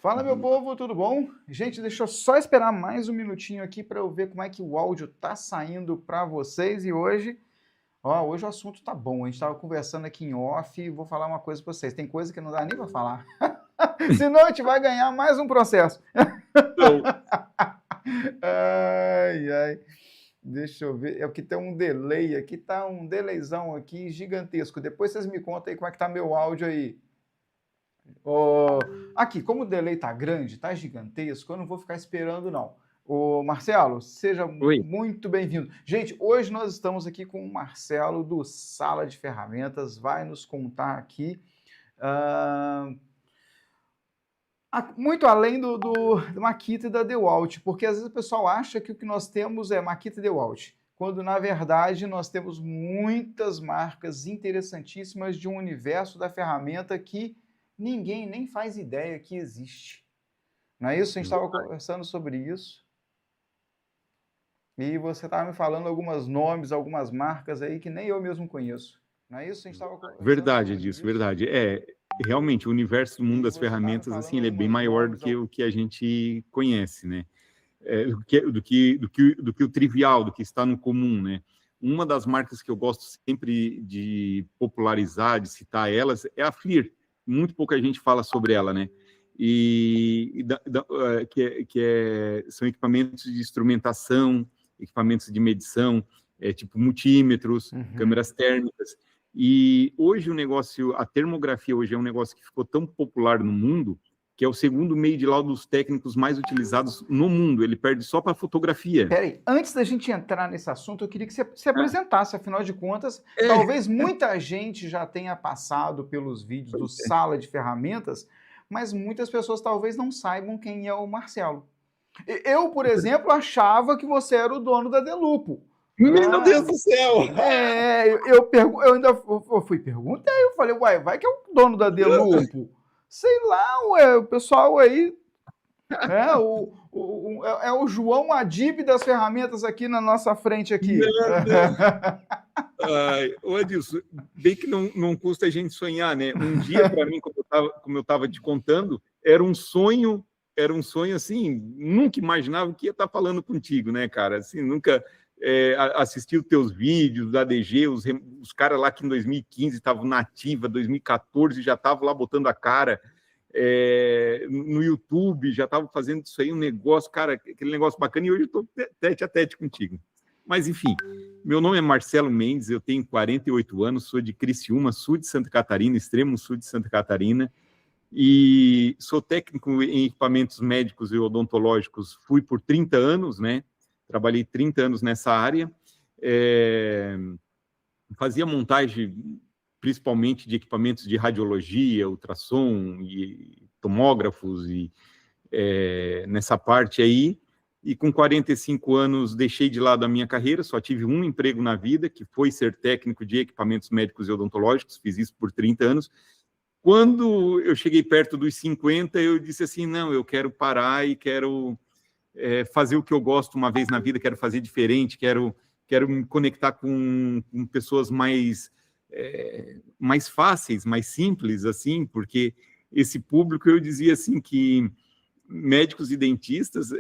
Fala, meu povo, tudo bom? Gente, deixa eu só esperar mais um minutinho aqui para eu ver como é que o áudio tá saindo para vocês. E hoje o assunto tá bom. A gente estava conversando aqui em off e vou falar uma coisa para vocês. Tem coisa que não dá nem para falar. Senão a gente vai ganhar mais um processo. Então, Ai, ai. Deixa eu ver. É porque tem um delay aqui, tá um delayzão aqui gigantesco. Depois vocês me contam aí como é que tá meu áudio aí. Ô, aqui, como o delay tá grande, tá gigantesco, eu não vou ficar esperando, não. Ô, Marcelo, seja oi, muito bem-vindo. Gente, hoje nós estamos aqui com o Marcelo do Sala de Ferramentas, vai nos contar aqui ah, muito além do Makita e da DeWalt, porque às vezes o pessoal acha que o que nós temos é Makita e DeWalt, quando na verdade nós temos muitas marcas interessantíssimas de um universo da ferramenta que ninguém nem faz ideia que existe. Não é isso? A gente estava conversando sobre isso e você estava me falando alguns nomes, algumas marcas aí que nem eu mesmo conheço. Não é isso? A gente estava conversando verdade sobre disso, isso verdade. Realmente, o universo do mundo e das você estava me ferramentas, falando assim, ele é bem alguns maior do nomes. que o que a gente conhece, né? Do que o trivial, do que está no comum, né? Uma das marcas que eu gosto sempre de popularizar, de citar elas, é a FLIR. Muito pouca gente fala sobre ela, né? São equipamentos de instrumentação, equipamentos de medição, tipo multímetros, Uhum. câmeras térmicas. E hoje a termografia hoje é um negócio que ficou tão popular no mundo que é o segundo meio de laudos técnicos mais utilizados no mundo. Ele perde só para fotografia. Peraí, antes da gente entrar nesse assunto, eu queria que você se apresentasse, afinal de contas, É, talvez muita gente já tenha passado pelos vídeos do Sala de Ferramentas, mas muitas pessoas talvez não saibam quem é o Marcelo. Eu, por exemplo, achava que você era o dono da Delupo. meu Deus Ah, do céu! eu ainda eu fui perguntar, eu falei, uai, vai que é o dono da Delupo. Sei lá, ué, o pessoal aí é o João Adib das ferramentas aqui na nossa frente aqui. Meu Deus! Ai, ô Adilson, bem que não custa a gente sonhar, né? Um dia, para mim, como eu estava te contando, era um sonho assim, nunca imaginava que ia estar falando contigo, né, cara? Assim, nunca assisti os teus vídeos da ADG, os caras lá que em 2015 estavam na ativa, 2014 já estavam lá botando a cara. No YouTube, já estava fazendo isso aí, um negócio, cara, aquele negócio bacana, e hoje eu estou tete a tete contigo. Mas, enfim, meu nome é Marcelo Mendes, eu tenho 48 anos, sou de Criciúma, sul de Santa Catarina, extremo sul de Santa Catarina, e sou técnico em equipamentos médicos e odontológicos, fui por 30 anos, né? Trabalhei 30 anos nessa área, fazia montagem principalmente de equipamentos de radiologia, ultrassom e tomógrafos e nessa parte aí. E com 45 anos deixei de lado a minha carreira, só tive um emprego na vida, que foi ser técnico de equipamentos médicos e odontológicos, fiz isso por 30 anos. Quando eu cheguei perto dos 50, eu disse assim, não, eu quero parar e quero fazer o que eu gosto uma vez na vida, quero fazer diferente, quero me conectar com pessoas mais fáceis, mais simples, assim, porque esse público, eu dizia assim que médicos e dentistas,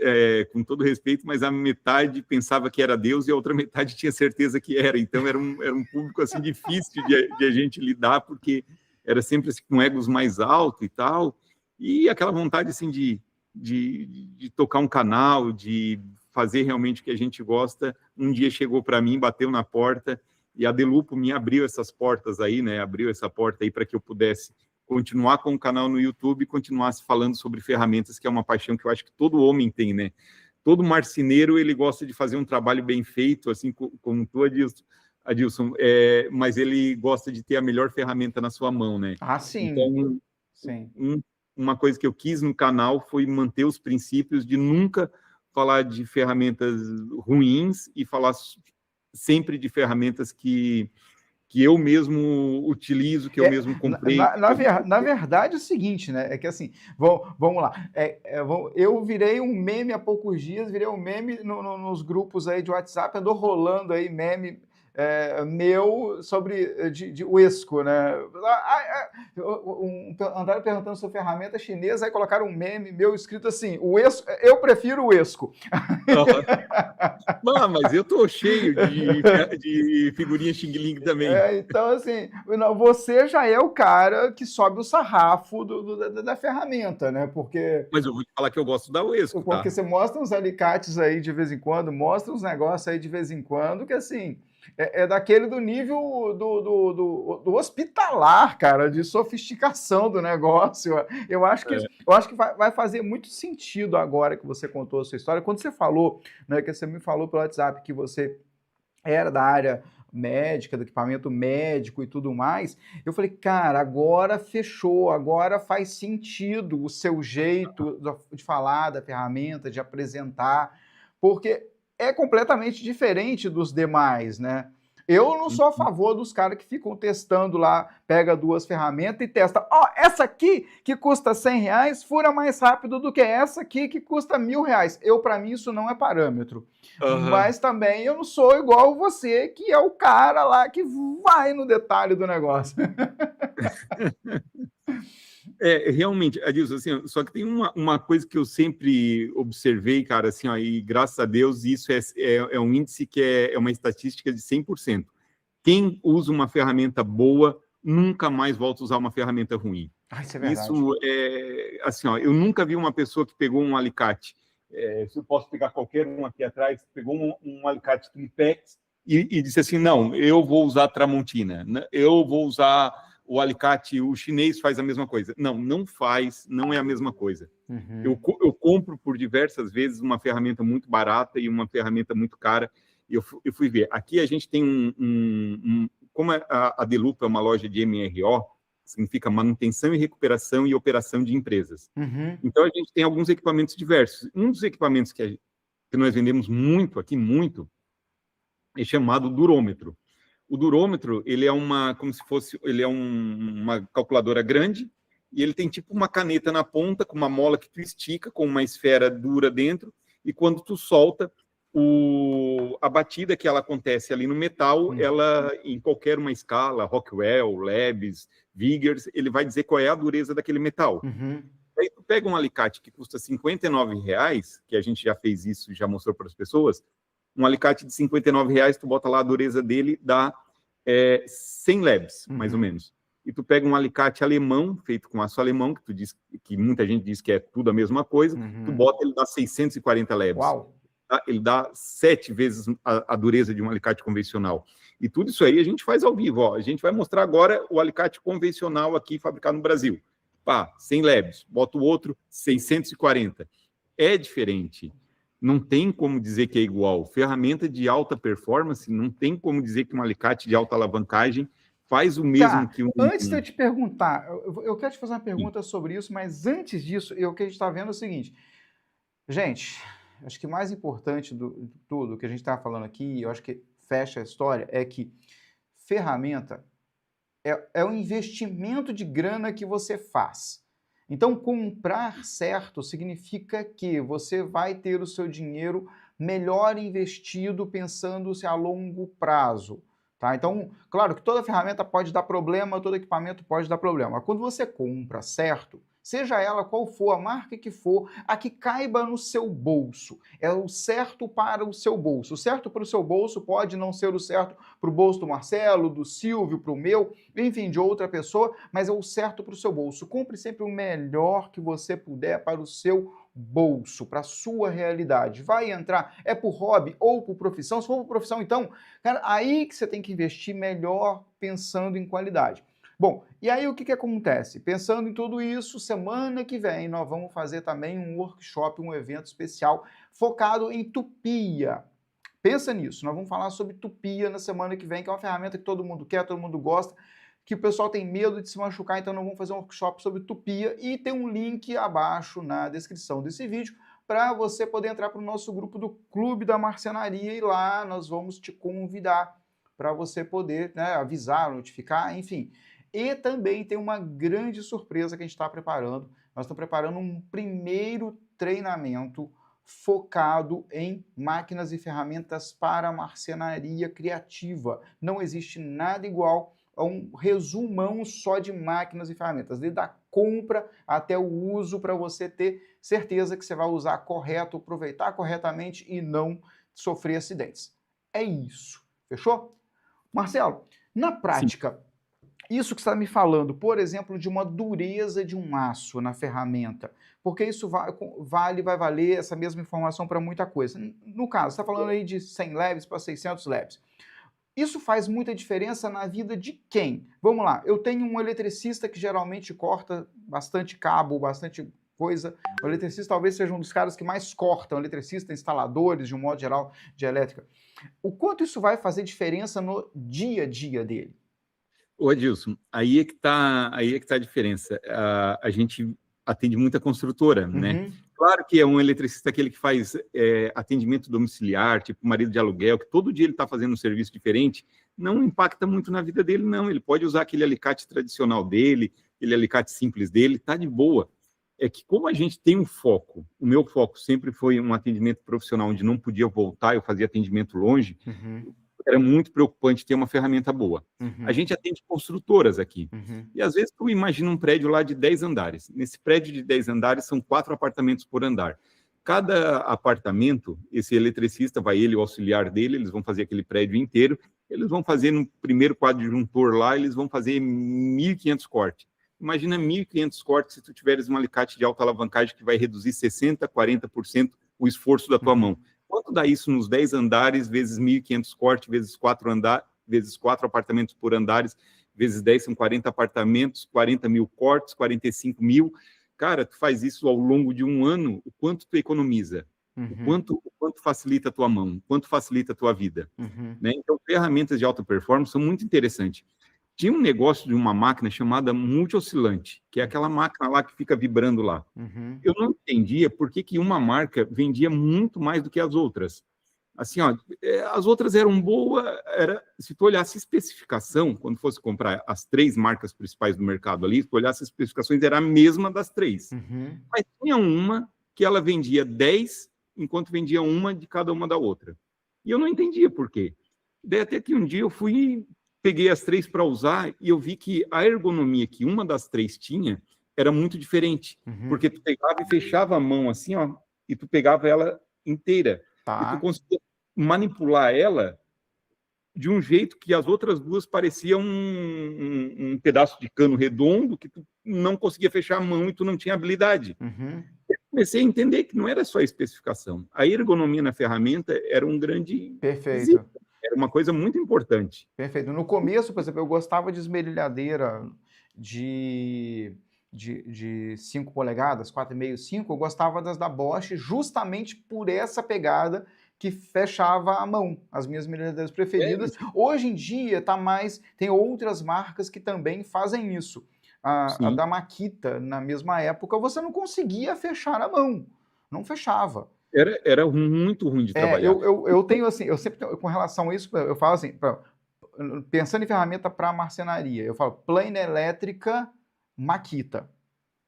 com todo respeito, mas a metade pensava que era Deus e a outra metade tinha certeza que era. Então, era um público assim difícil de a gente lidar, porque era sempre assim, com egos mais altos e tal, e aquela vontade assim de tocar um canal, de fazer realmente o que a gente gosta. Um dia chegou para mim, bateu na porta, e a Delupo me abriu essas portas aí, né? Abriu essa porta aí para que eu pudesse continuar com o canal no YouTube e continuasse falando sobre ferramentas, que é uma paixão que eu acho que todo homem tem, né? Todo marceneiro, ele gosta de fazer um trabalho bem feito, assim como tu, Adilson, mas ele gosta de ter a melhor ferramenta na sua mão, né? Ah, sim, Então, sim. uma coisa que eu quis no canal foi manter os princípios de nunca falar de ferramentas ruins e falar sempre de ferramentas que eu mesmo utilizo, que eu É, mesmo comprei. na verdade, é o seguinte, né? É que assim, vamos lá. Eu virei um meme há poucos dias, virei um meme nos grupos aí de WhatsApp, andou rolando aí meme. meu sobre de Uesco, né? Andaram perguntando sobre ferramenta chinesa, aí colocaram um meme meu escrito assim, o Uesco, eu prefiro o Uesco. Mas eu tô cheio de figurinha xing-ling também. Então, assim, você já é o cara que sobe o sarrafo da ferramenta, né? Mas eu vou te falar que eu gosto da Uesco, tá? Porque você mostra uns alicates aí de vez em quando, mostra uns negócios aí de vez em quando, que assim, daquele do nível do hospitalar, cara, de sofisticação do negócio. Eu acho que vai fazer muito sentido agora que você contou a sua história. Quando você falou, né, que você me falou pelo WhatsApp que você era da área médica, do equipamento médico e tudo mais, eu falei, cara, agora fechou, agora faz sentido o seu jeito de falar da ferramenta, de apresentar, porque é completamente diferente dos demais, né? Eu não sou a favor dos caras que ficam testando lá, pega duas ferramentas e testa. Essa aqui que custa R$100 fura mais rápido do que essa aqui que custa R$1.000. Para mim, isso não é parâmetro. Mas também eu não sou igual você, que é o cara lá que vai no detalhe do negócio. Realmente, Adilson, assim, só que tem uma coisa que eu sempre observei, cara, assim, ó, e graças a Deus isso é um índice que é uma estatística de 100%. Quem usa uma ferramenta boa nunca mais volta a usar uma ferramenta ruim. Isso é verdade. Isso assim, ó, eu nunca vi uma pessoa que pegou um alicate, se eu posso pegar qualquer um aqui atrás, pegou um alicate Tripex e disse assim, não, eu vou usar Tramontina, eu vou usar o alicate, o chinês faz a mesma coisa. Não faz, não é a mesma coisa. Uhum. Eu compro por diversas vezes uma ferramenta muito barata e uma ferramenta muito cara, e eu fui ver. Aqui a gente tem como a Delupa é uma loja de MRO, significa manutenção e recuperação e operação de empresas. Uhum. Então, a gente tem alguns equipamentos diversos. Um dos equipamentos que nós vendemos muito aqui, é chamado durômetro. O durômetro, ele é uma calculadora grande, e ele tem tipo uma caneta na ponta, com uma mola que tu estica, com uma esfera dura dentro, e quando tu solta, a batida que ela acontece ali no metal, ela, em qualquer uma escala, Rockwell, Lebes, Vickers, ele vai dizer qual é a dureza daquele metal. Uhum. Aí tu pega um alicate que custa R$59, que a gente já fez isso, já mostrou para as pessoas, um alicate de R$59, tu bota lá a dureza dele, dá 100 Lebes, mais ou menos. E tu pega um alicate alemão, feito com aço alemão, que muita gente diz que é tudo a mesma coisa, tu bota, ele dá 640 Lebes. Uau! Tá? Ele dá 7 vezes a dureza de um alicate convencional. E tudo isso aí a gente faz ao vivo. Ó. A gente vai mostrar agora o alicate convencional aqui, fabricado no Brasil. 100 Lebes, bota o outro, 640. É diferente. Não tem como dizer que é igual. Ferramenta de alta performance, não tem como dizer que um alicate de alta alavancagem faz o mesmo que um... Antes de eu te perguntar, eu quero te fazer uma pergunta sobre isso, mas antes disso, o que a gente está vendo é o seguinte. Gente, acho que o mais importante de tudo que a gente está falando aqui, eu acho que fecha a história, é que ferramenta é um investimento de grana que você faz. Então, comprar certo significa que você vai ter o seu dinheiro melhor investido pensando-se a longo prazo. Tá? Então, claro que toda ferramenta pode dar problema, todo equipamento pode dar problema. Mas quando você compra certo, seja ela qual for, a marca que for, a que caiba no seu bolso. É o certo para o seu bolso. O certo para o seu bolso pode não ser o certo para o bolso do Marcelo, do Silvio, para o meu, enfim, de outra pessoa, mas é o certo para o seu bolso. Compre sempre o melhor que você puder para o seu bolso, para a sua realidade. Vai entrar, é por hobby ou por profissão? Se for por profissão, então, cara, aí que você tem que investir melhor pensando em qualidade. Bom, e aí o que acontece? Pensando em tudo isso, semana que vem nós vamos fazer também um workshop, um evento especial focado em tupia. Pensa nisso, nós vamos falar sobre tupia na semana que vem, que é uma ferramenta que todo mundo quer, todo mundo gosta, que o pessoal tem medo de se machucar, então nós vamos fazer um workshop sobre tupia e tem um link abaixo na descrição desse vídeo para você poder entrar para o nosso grupo do Clube da Marcenaria e lá nós vamos te convidar para você poder, né, avisar, notificar, enfim. E também tem uma grande surpresa que a gente está preparando. Nós estamos preparando um primeiro treinamento focado em máquinas e ferramentas para marcenaria criativa. Não existe nada igual a um resumão só de máquinas e ferramentas, desde a compra até o uso, para você ter certeza que você vai usar correto, aproveitar corretamente e não sofrer acidentes. É isso, fechou? Marcelo, na Sim. prática, isso que você está me falando, por exemplo, de uma dureza de um aço na ferramenta, porque isso vai valer essa mesma informação para muita coisa. No caso, você está falando aí de 100 leves para 600 leves. Isso faz muita diferença na vida de quem? Vamos lá, eu tenho um eletricista que geralmente corta bastante cabo, bastante coisa. O eletricista talvez seja um dos caras que mais cortam, eletricista, instaladores, de um modo geral, de elétrica. O quanto isso vai fazer diferença no dia a dia dele? Ô, Adilson, aí é que tá a diferença. A gente atende muita construtora, né? Uhum, Claro que é um eletricista aquele que faz atendimento domiciliar, tipo marido de aluguel, que todo dia ele está fazendo um serviço diferente, não impacta muito na vida dele, não. Ele pode usar aquele alicate tradicional dele, aquele alicate simples dele, tá de boa. É que como a gente tem um foco, o meu foco sempre foi um atendimento profissional onde não podia voltar, eu fazia atendimento longe, uhum, era muito preocupante ter uma ferramenta boa. A uhum, gente atende construtoras aqui. uhum, E às vezes tu imagina um prédio lá de 10 andares. Nesse prédio de 10 andares são 4 apartamentos por andar. Cada apartamento, esse eletricista vai ele, o auxiliar dele, eles vão fazer aquele prédio inteiro, eles vão fazer no primeiro quadrijuntor lá, eles vão fazer 1.500 cortes. Imagina 1.500 cortes se tu tiveres um alicate de alta alavancagem que vai reduzir 60%, 40% o esforço da tua uhum. mão. Quanto dá isso nos 10 andares, vezes 1.500 cortes, vezes 4 vezes 4 apartamentos por andares, vezes 10 são 40 apartamentos, 40 mil cortes, 45 mil. Cara, tu faz isso ao longo de um ano, o quanto tu economiza? Uhum, O quanto facilita a tua mão? O quanto facilita a tua vida? uhum, Né? Então, ferramentas de alta performance são muito interessantes. Tinha um negócio de uma máquina chamada multi-oscilante, que é aquela máquina lá que fica vibrando lá. uhum, Eu não entendia por que uma marca vendia muito mais do que as outras. Assim, ó, as outras eram boas, se tu olhasse especificação, quando fosse comprar as 3 marcas principais do mercado ali, se tu olhasse as especificações, era a mesma das 3. uhum. Mas tinha uma que ela vendia 10, enquanto vendia uma de cada uma da outra. E eu não entendia por quê. Daí até que um dia eu fui, peguei as 3 para usar e eu vi que a ergonomia que uma das 3 tinha era muito diferente. Uhum. Porque tu pegava e fechava a mão assim, ó, e tu pegava ela inteira. E tu Tá. conseguia manipular ela de um jeito que as outras duas pareciam um pedaço de cano redondo que tu não conseguia fechar a mão e tu não tinha habilidade. Uhum. Comecei a entender que não era só a especificação. A ergonomia na ferramenta era um grande quesito, Perfeito. era uma coisa muito importante. Perfeito. No começo, por exemplo, eu gostava de esmerilhadeira de, de 5 polegadas, 4,5, 5. Eu gostava das da Bosch justamente por essa pegada que fechava a mão, as minhas esmerilhadeiras É, preferidas. Hoje em dia tá mais, tem outras marcas que também fazem isso. A sim, da Makita, na mesma época, você não conseguia fechar a mão, não fechava. era muito ruim de É, trabalhar. eu tenho assim, eu sempre tenho, com relação a isso, eu falo assim, pensando em ferramenta para marcenaria, eu falo plana elétrica Makita.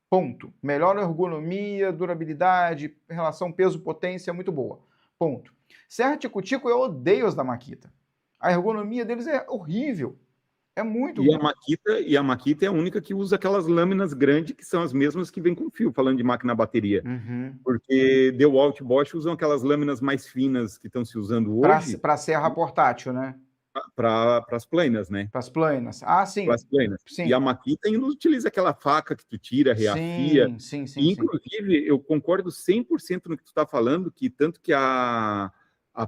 Ponto. Melhor ergonomia, durabilidade, relação peso-potência muito boa. Ponto. Serra Tico-Tico, eu odeio as da Makita. A ergonomia deles é horrível. É muito E a ruim. Makita, e a Makita é a única que usa aquelas lâminas grandes que são as mesmas que vêm com fio, falando de máquina bateria. Uhum. Porque DeWalt e Bosch usam aquelas lâminas mais finas que estão se usando hoje Para serra portátil, né? para as planas, né? Para as planas. Ah, Para sim. as planas. E a Sim. Makita ainda utiliza aquela faca que tu tira, reafia. Sim, sim, sim, E, sim. inclusive, eu concordo 100% no que tu está falando, que tanto que a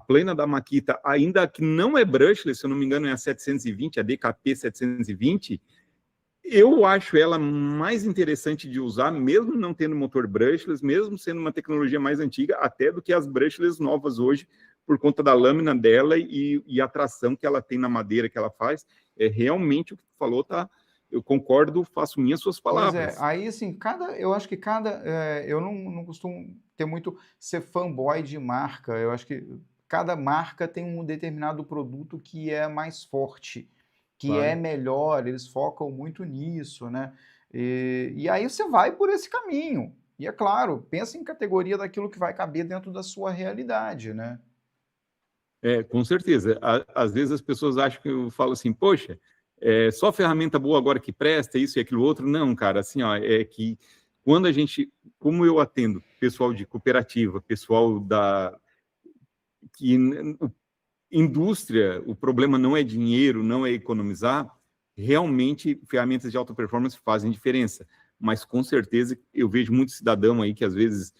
plana da Makita, ainda que não é brushless, se eu não me engano é a 720, a DKP 720, eu acho ela mais interessante de usar, mesmo não tendo motor brushless, mesmo sendo uma tecnologia mais antiga, até do que as brushless novas hoje, por conta da lâmina dela e a tração que ela tem na madeira que ela faz. É realmente o que tu falou, tá? Eu concordo, faço minhas suas Pois é, palavras. aí assim, eu acho que eu não costumo ter muito ser fanboy de marca, eu acho que cada marca tem um determinado produto que é mais forte, que é Claro. melhor, eles focam muito nisso, né? E aí você vai por esse caminho. E é claro, pensa em categoria daquilo que vai caber dentro da sua realidade, né? Com certeza. Às vezes as pessoas acham que eu falo assim, poxa, só ferramenta boa agora que presta, isso e aquilo outro. Não, cara, assim, ó, é que quando a gente, como eu atendo pessoal de cooperativa, pessoal que indústria, o problema não é dinheiro, não é economizar, realmente ferramentas de alta performance fazem diferença. Mas com certeza eu vejo muito cidadão aí que às vezes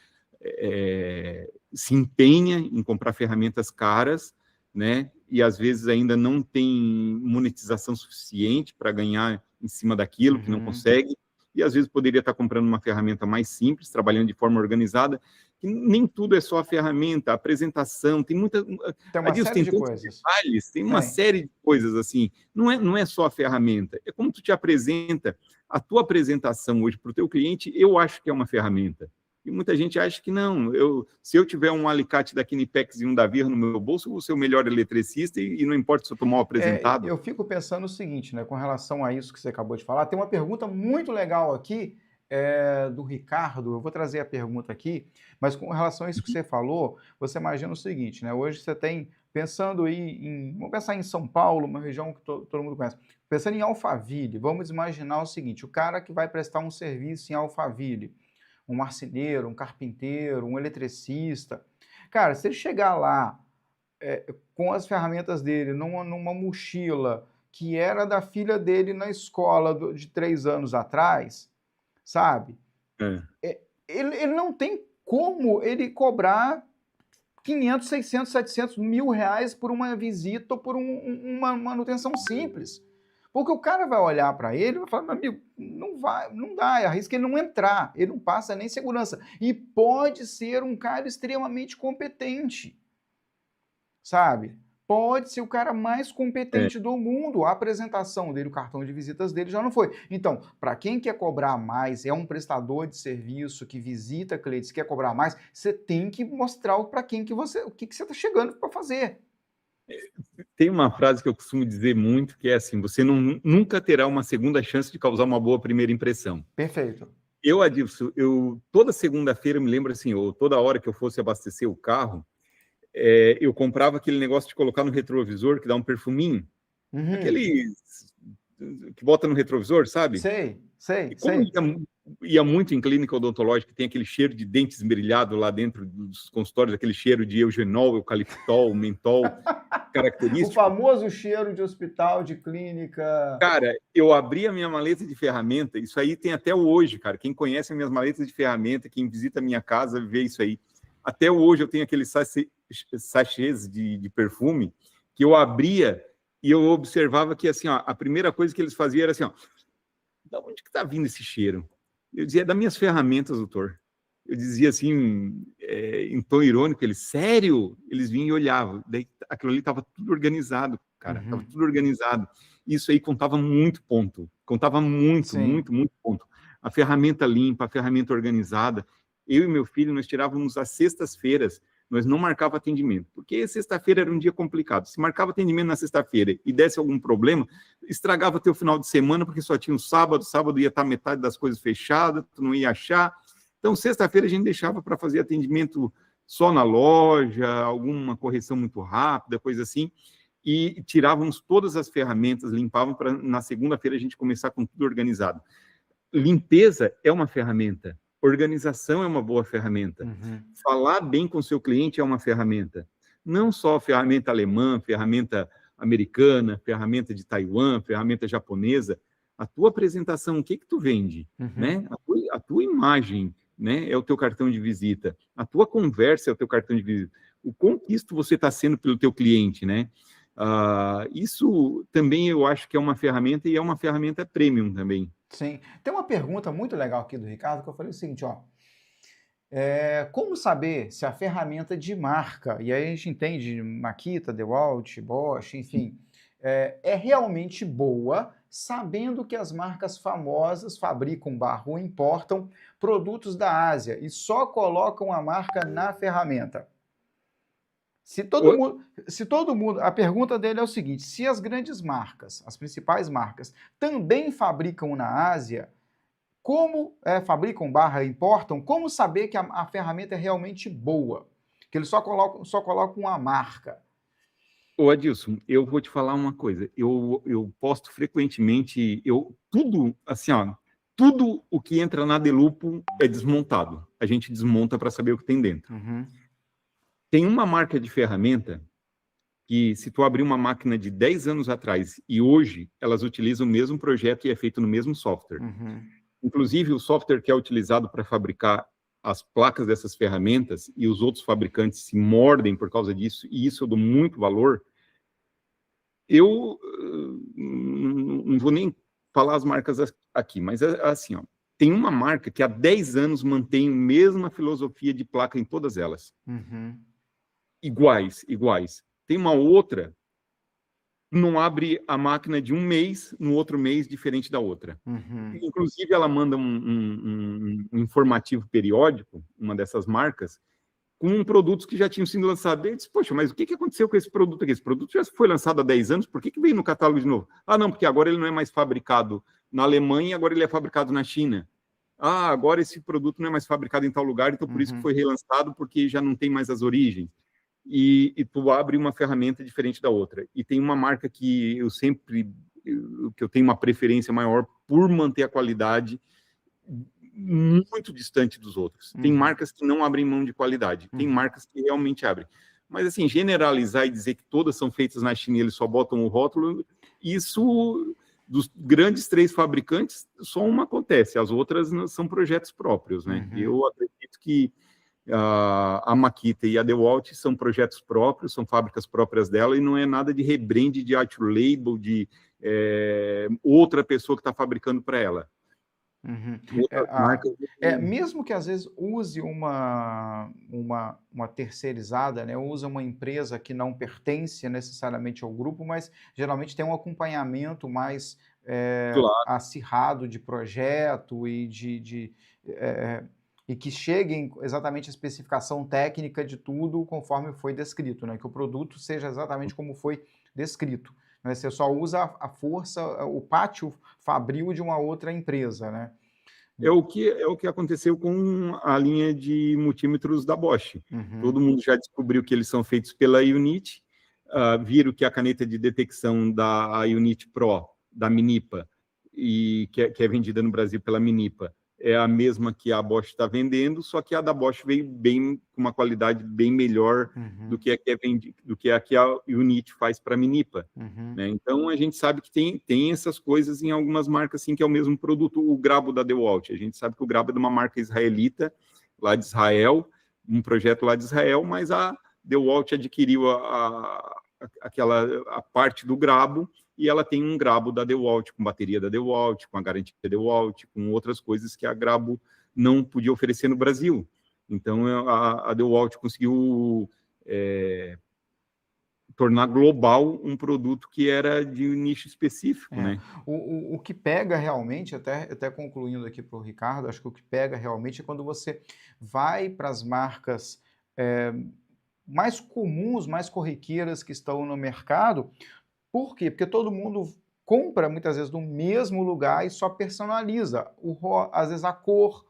se empenha em comprar ferramentas caras, né? E às vezes ainda não tem monetização suficiente para ganhar em cima daquilo, que não consegue, e às vezes poderia estar comprando uma ferramenta mais simples, trabalhando de forma organizada, que nem tudo é só a ferramenta, a apresentação, tem muita... Tem uma Adilson, série tem de tantos coisas. detalhes, tem uma série de coisas assim, não é só a ferramenta, é como tu te apresenta, a tua apresentação hoje para o teu cliente, eu acho que é uma ferramenta. E muita gente acha que não. Se eu tiver um alicate da Kinipex e um da Virra no meu bolso, eu vou ser o melhor eletricista e não importa se eu estou mal apresentado. Eu fico pensando o seguinte, né, com relação a isso que você acabou de falar, tem uma pergunta muito legal aqui do Ricardo, eu vou trazer a pergunta aqui, mas com relação a isso que você falou, você imagina o seguinte, né, hoje você tem, pensando vamos pensar em São Paulo, uma região que todo mundo conhece, pensando em Alphaville, vamos imaginar o seguinte, o cara que vai prestar um serviço em Alphaville, um marceneiro, um carpinteiro, um eletricista. Cara, se ele chegar lá com as ferramentas dele numa mochila que era da filha dele na escola de 3 anos atrás, sabe? Ele não tem como ele cobrar 500, 600, 700 mil reais por uma visita ou por uma manutenção simples. Porque o cara vai olhar para ele e vai falar, meu amigo, não vai, não dá, arrisca ele não entrar, ele não passa nem segurança. E pode ser um cara extremamente competente, sabe? Pode ser o cara mais competente do mundo. A apresentação dele, o cartão de visitas dele já não foi. Então, para quem quer cobrar mais, é um prestador de serviço que visita clientes, quer cobrar mais, você tem que mostrar para quem que você, o que você está chegando para fazer. Tem uma frase que eu costumo dizer muito, que é assim, você nunca terá uma segunda chance de causar uma boa primeira impressão. Perfeito. Adilson, toda segunda-feira, me lembro assim, ou toda hora que eu fosse abastecer o carro, eu comprava aquele negócio de colocar no retrovisor, que dá um perfuminho, aquele que bota no retrovisor, sabe? Sei. E como ia muito em clínica odontológica, que tem aquele cheiro de dente esmerilhado lá dentro dos consultórios, aquele cheiro de eugenol, eucaliptol, mentol, característico. O famoso cheiro de hospital, de clínica. Cara, eu abri a minha maleta de ferramenta, isso aí tem até hoje, cara. Quem conhece as minhas maletas de ferramenta, quem visita a minha casa, vê isso aí. Até hoje eu tenho aqueles sachês de perfume que eu abria e eu observava que, assim, ó, a primeira coisa que eles faziam era assim, ó, da onde que tá vindo esse cheiro? Eu dizia, das minhas ferramentas, doutor. Eu dizia assim, em tom irônico, sério? Eles vinham e olhavam. Daí aquilo ali estava tudo organizado, cara. Estava tudo organizado. Isso aí contava muito ponto. Contava muito, muito ponto. A ferramenta limpa, a ferramenta organizada. Eu e meu filho, nós tirávamos às sextas-feiras, nós não marcava atendimento, porque sexta-feira era um dia complicado. Se marcava atendimento na sexta-feira e desse algum problema, estragava teu final de semana, porque só tinha o sábado ia estar metade das coisas fechadas, tu não ia achar. Então, sexta-feira a gente deixava para fazer atendimento só na loja, alguma correção muito rápida, coisa assim, e tirávamos todas as ferramentas, limpávamos para na segunda-feira a gente começar com tudo organizado. Limpeza é uma ferramenta. Organização é uma boa ferramenta. Falar bem com o seu cliente é uma ferramenta. Não só ferramenta alemã, ferramenta americana, ferramenta de Taiwan, ferramenta japonesa. A tua apresentação, o que tu vende? Né? A tua imagem, né, é o teu cartão de visita. A tua conversa é o teu cartão de visita. O conquisto você está sendo pelo teu cliente, né? Isso também eu acho que é uma ferramenta e é uma ferramenta premium também. Sim. Tem uma pergunta muito legal aqui do Ricardo que eu falei o seguinte, ó. Como saber se a ferramenta de marca, e aí a gente entende Makita, DeWalt, Bosch, enfim, é realmente boa, sabendo que as marcas famosas fabricam ou importam produtos da Ásia e só colocam a marca na ferramenta? Se todo mundo, a pergunta dele é o seguinte: se as grandes marcas, as principais marcas, também fabricam na Ásia, como fabricam / importam, como saber que a ferramenta é realmente boa? Que eles só colocam uma marca. Ô, Adilson, eu vou te falar uma coisa. Eu posto frequentemente, tudo, assim, ó, tudo o que entra na Delupo é desmontado. A gente desmonta para saber o que tem dentro. Uhum. Tem uma marca de ferramenta que, se tu abrir uma máquina de 10 anos atrás e hoje, elas utilizam o mesmo projeto e é feito no mesmo software. Uhum. Inclusive, o software que é utilizado para fabricar as placas dessas ferramentas e os outros fabricantes se mordem por causa disso, e isso eu dou muito valor. Eu não vou nem falar as marcas aqui, mas assim, ó, tem uma marca que há 10 anos mantém a mesma filosofia de placa em todas elas. Uhum. Iguais. Tem uma outra que não abre a máquina de um mês, no outro mês, diferente da outra. Uhum. Inclusive, ela manda um informativo periódico, uma dessas marcas, com produtos que já tinham sido lançados. Eu disse, poxa, mas o que aconteceu com esse produto aqui? Esse produto já foi lançado há 10 anos, por que veio no catálogo de novo? Ah, não, porque agora ele não é mais fabricado na Alemanha, agora ele é fabricado na China. Ah, agora esse produto não é mais fabricado em tal lugar, então por isso que foi relançado, porque já não tem mais as origens. E tu abre uma ferramenta diferente da outra. E tem uma marca que eu tenho uma preferência maior por manter a qualidade muito distante dos outros. Tem marcas que não abrem mão de qualidade, tem marcas que realmente abrem. Mas, assim, generalizar e dizer que todas são feitas na China e eles só botam o rótulo, isso, dos grandes 3 fabricantes, só uma acontece, as outras são projetos próprios, né? Eu acredito que a Makita e a DeWalt são projetos próprios, são fábricas próprias dela, e não é nada de rebrand, de art label, de outra pessoa que está fabricando para ela. Mesmo que às vezes use uma terceirizada, né? Usa uma empresa que não pertence necessariamente ao grupo, mas geralmente tem um acompanhamento mais acirrado de projeto e e que cheguem exatamente a especificação técnica de tudo conforme foi descrito, né? Que o produto seja exatamente como foi descrito. Né? Você só usa a força, o pátio fabril de uma outra empresa, né? É o que aconteceu com a linha de multímetros da Bosch. Todo mundo já descobriu que eles são feitos pela Unit, viram que a caneta de detecção da Unit Pro, da Minipa, e que é vendida no Brasil pela Minipa, é a mesma que a Bosch está vendendo, só que a da Bosch veio com uma qualidade bem melhor do que a que a Unit faz para a Minipa. Né? Então, a gente sabe que tem essas coisas em algumas marcas, assim, que é o mesmo produto. O grabo da DeWalt, a gente sabe que o grabo é de uma marca israelita, lá de Israel, um projeto lá de Israel, mas a DeWalt adquiriu a parte do grabo, e ela tem um grabo da DeWalt, com bateria da DeWalt, com a garantia da DeWalt, com outras coisas que a grabo não podia oferecer no Brasil. Então, a DeWalt conseguiu tornar global um produto que era de um nicho específico, né? O que pega realmente, até concluindo aqui para o Ricardo, acho que o que pega realmente é quando você vai para as marcas mais comuns, mais corriqueiras que estão no mercado. Por quê? Porque todo mundo compra muitas vezes no mesmo lugar e só personaliza. Às vezes a cor,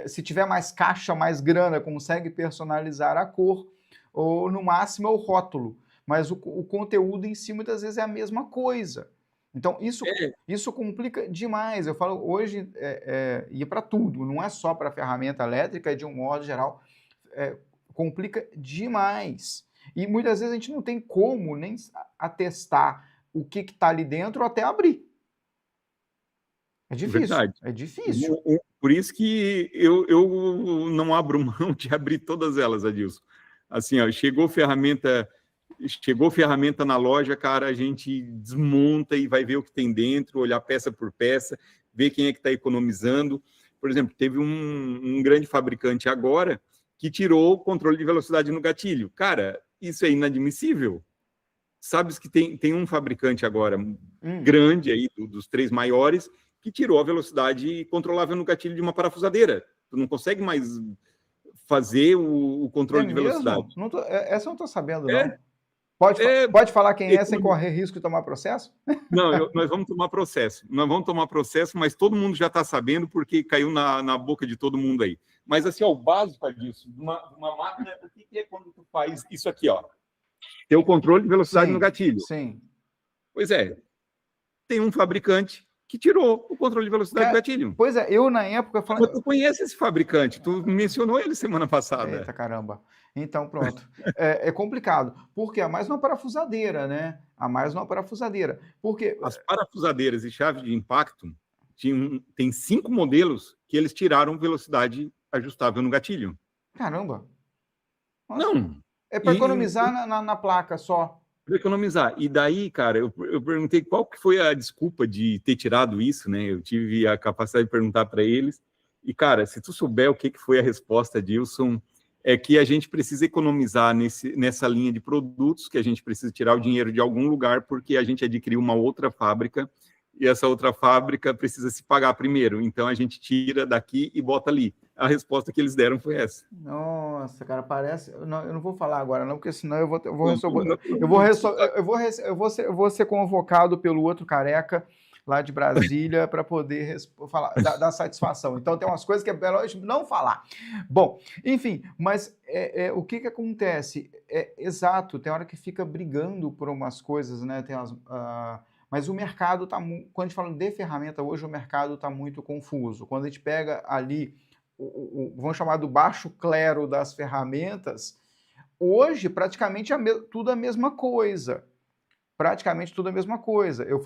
se tiver mais caixa, mais grana, consegue personalizar a cor, ou no máximo é o rótulo. Mas o conteúdo em si muitas vezes é a mesma coisa. Então isso complica demais. Eu falo hoje e para tudo, não é só para ferramenta elétrica, é de um modo geral, complica demais. E muitas vezes a gente não tem como nem atestar o que está ali dentro até abrir. É difícil. Verdade. É difícil. Por isso que eu não abro mão de abrir todas elas, Adilson. Assim, ó, chegou ferramenta na loja, cara, a gente desmonta e vai ver o que tem dentro, olhar peça por peça, ver quem é que está economizando. Por exemplo, teve um grande fabricante agora que tirou o controle de velocidade no gatilho. Cara, isso é inadmissível. Sabes que tem um fabricante agora grande aí, dos 3 maiores, que tirou a velocidade controlável no gatilho de uma parafusadeira. Tu não consegue mais fazer o controle de velocidade. Essa eu não estou sabendo, não. Pode falar quem é sem quando... correr risco de tomar processo? Não, nós vamos tomar processo. Nós vamos tomar processo, mas todo mundo já está sabendo porque caiu na boca de todo mundo aí. Mas, assim, ó, o básico disso, uma máquina, o que é quando tu faz isso aqui, ó? Tem o controle de velocidade no gatilho. Sim. Pois é. Tem um fabricante que tirou o controle de velocidade do gatilho. Pois é, eu na época... Mas tu conhece esse fabricante, tu mencionou ele semana passada. Eita, caramba. Então, pronto. É complicado, porque há mais uma parafusadeira, né? Há mais uma parafusadeira. Porque... As parafusadeiras e chave de impacto, tem 5 modelos que eles tiraram velocidade ajustável no gatilho. Caramba. Nossa. Não. É para economizar na placa só. Para economizar. E daí, cara, eu perguntei qual que foi a desculpa de ter tirado isso, né? Eu tive a capacidade de perguntar para eles. E, cara, se tu souber o que foi a resposta, Dilson, é que a gente precisa economizar nessa linha de produtos, que a gente precisa tirar o dinheiro de algum lugar, porque a gente adquiriu uma outra fábrica, e essa outra fábrica precisa se pagar primeiro. Então, a gente tira daqui e bota ali. A resposta que eles deram foi essa. Nossa, cara, parece... Não, eu não vou falar agora, não, porque senão eu vou ser convocado pelo outro careca lá de Brasília para poder falar, dar satisfação. Então, tem umas coisas que é melhor não falar. Bom, enfim, mas o que acontece? Exato, tem hora que fica brigando por umas coisas, né? Tem umas... Mas o mercado está... Quando a gente fala de ferramenta hoje, o mercado está muito confuso. Quando a gente pega ali... vamos chamar do baixo clero das ferramentas, hoje praticamente tudo a mesma coisa. Praticamente tudo a mesma coisa. Eu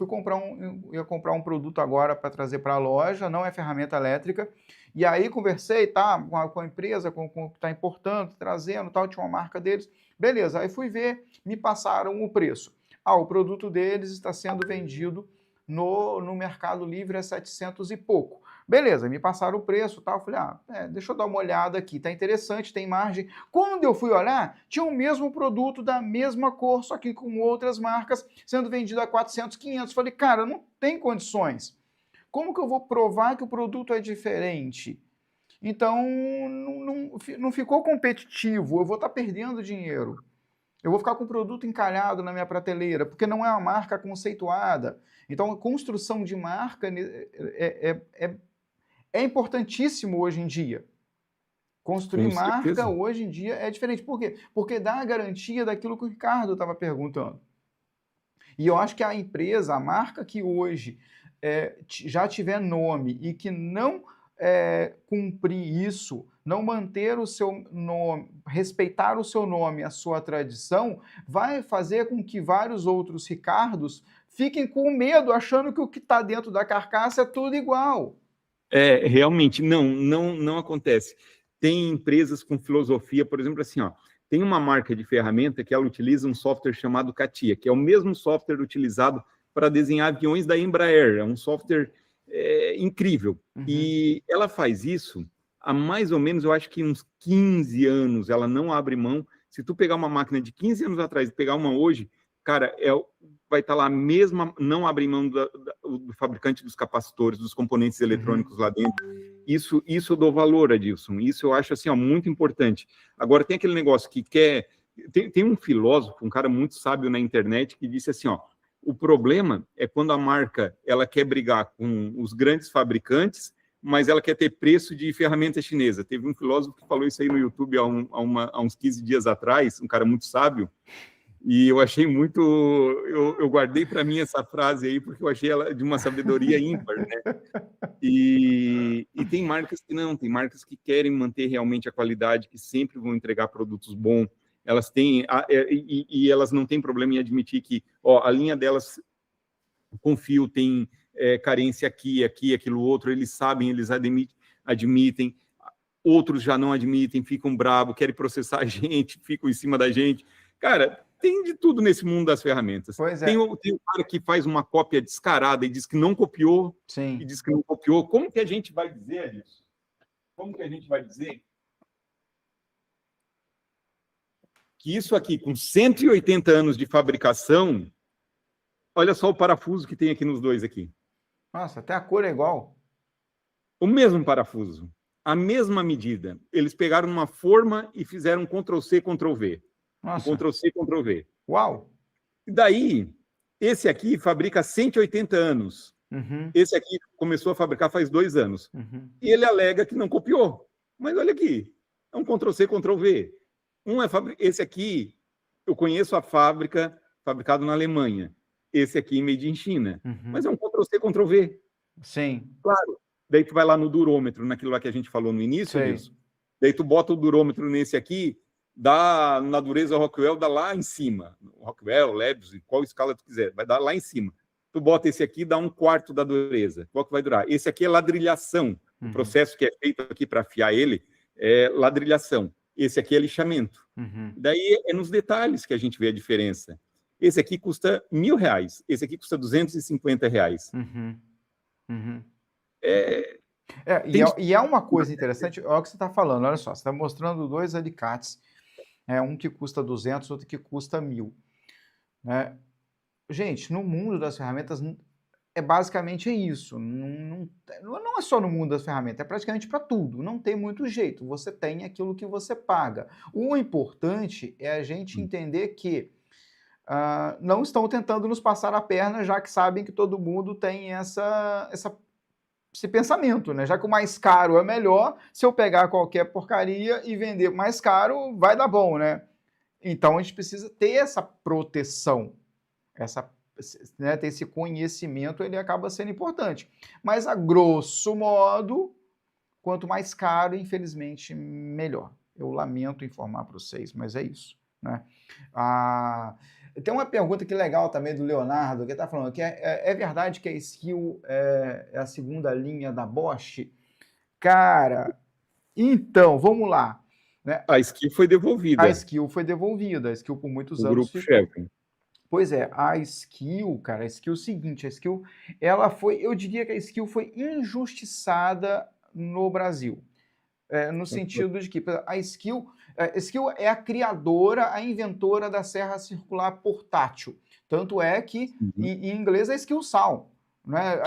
ia comprar um produto agora para trazer para a loja, não é ferramenta elétrica, e aí conversei com a empresa, com que está importando, trazendo, tal, tinha uma marca deles, beleza, aí fui ver, me passaram o preço. O produto deles está sendo vendido no Mercado Livre a 700 e pouco. Beleza, me passaram o preço, tal, falei, deixa eu dar uma olhada aqui, tá interessante, tem margem. Quando eu fui olhar, tinha o mesmo produto da mesma cor, só que com outras marcas, sendo vendido a 400, 500. Falei, cara, não tem condições. Como que eu vou provar que o produto é diferente? Então, não ficou competitivo, eu vou estar perdendo dinheiro. Eu vou ficar com o produto encalhado na minha prateleira, porque não é uma marca conceituada. Então, a construção de marca é importantíssimo hoje em dia. Construir marca hoje em dia é diferente. Por quê? Porque dá a garantia daquilo que o Ricardo estava perguntando. E eu acho que a empresa, a marca que hoje já tiver nome e que não cumprir isso, não manter o seu nome, respeitar o seu nome, a sua tradição, vai fazer com que vários outros Ricardos fiquem com medo, achando que o que está dentro da carcaça é tudo igual. Realmente, não acontece. Tem empresas com filosofia, por exemplo, assim, tem uma marca de ferramenta que ela utiliza um software chamado CATIA, que é o mesmo software utilizado para desenhar aviões da Embraer, é um software incrível. Uhum. E ela faz isso há mais ou menos, eu acho que uns 15 anos, ela não abre mão. Se tu pegar uma máquina de 15 anos atrás e pegar uma hoje, cara, vai estar lá a mesma, não abrir mão do fabricante dos capacitores, dos componentes eletrônicos lá dentro. Isso eu dou valor, Adilson. Isso eu acho assim, muito importante. Agora, tem aquele negócio que tem um filósofo, um cara muito sábio na internet, que disse assim, o problema é quando a marca ela quer brigar com os grandes fabricantes, mas ela quer ter preço de ferramenta chinesa. Teve um filósofo que falou isso aí no YouTube há uns 15 dias atrás, um cara muito sábio, e eu achei muito... Eu guardei para mim essa frase aí, porque eu achei ela de uma sabedoria ímpar, né? E tem marcas que não, tem marcas que querem manter realmente a qualidade, que sempre vão entregar produtos bons. Elas têm... E elas não têm problema em admitir que a linha delas, com fio, tem carência aqui, aquilo outro. Eles sabem, eles admitem. Outros já não admitem, ficam bravos, querem processar a gente, ficam em cima da gente. Cara... Tem de tudo nesse mundo das ferramentas. Pois é. Tem o cara que faz uma cópia descarada e diz que não copiou. Sim. E diz que não copiou. Como que a gente vai dizer isso? Como que a gente vai dizer que isso aqui, com 180 anos de fabricação, olha só o parafuso que tem aqui nos dois aqui. Nossa, até a cor é igual. O mesmo parafuso, a mesma medida. Eles pegaram uma forma e fizeram Ctrl+C, Ctrl+V. Nossa, Ctrl+C, Ctrl+V. uau! E daí, esse aqui fabrica há 180 anos. Uhum, Esse aqui começou a fabricar faz 2 anos. uhum, E ele alega que não copiou. Mas olha aqui, é um Ctrl+C, Ctrl+V. Esse aqui, eu conheço a fábrica, fabricado na Alemanha. Esse aqui, made in China. uhum. Mas é um Ctrl+C, Ctrl+V. Sim, Claro. Daí tu vai lá no durômetro, naquilo lá que a gente falou no início, sei. Edilson. Daí tu bota o durômetro nesse aqui, dá na dureza Rockwell, dá lá em cima. Rockwell, Lebes, qual escala tu quiser, vai dar lá em cima. Tu bota esse aqui, dá 1/4 da dureza. Qual que vai durar? Esse aqui é ladrilhação. O processo que é feito aqui para afiar ele é ladrilhação. Esse aqui é lixamento. Uhum, Daí é nos detalhes que a gente vê a diferença. Esse aqui custa R$ 1.000, esse aqui custa R$ 250. uhum, uhum. É, E tem... e é uma coisa interessante, olha o que você está falando, olha só, você está mostrando dois alicates, um que custa 200, outro que custa 1.000. Né? Gente, no mundo das ferramentas, é basicamente isso. Não é só no mundo das ferramentas, é praticamente para tudo. Não tem muito jeito. Você tem aquilo que você paga. O importante é a gente entender que não estão tentando nos passar a perna, já que sabem que todo mundo tem esse pensamento, né? Já que o mais caro é melhor, se eu pegar qualquer porcaria e vender mais caro, vai dar bom, né? Então a gente precisa ter essa proteção, ter esse conhecimento, ele acaba sendo importante. Mas a grosso modo, quanto mais caro, infelizmente, melhor. Eu lamento informar para vocês, mas é isso, né? Tem uma pergunta que legal também do Leonardo, que está falando que é verdade que a Skill é a segunda linha da Bosch? Cara, então, vamos lá. Né? A Skill foi devolvida. A Skill foi devolvida, a Skill por muitos anos grupo ficou. Chevron. Pois é, a Skill, cara, a Skill é o seguinte, a Skill, ela foi, eu diria que a Skill foi injustiçada no Brasil. No sentido de que a Skill é a criadora, a inventora da serra circular portátil. Tanto é que, em inglês, é Skill Saw. Né?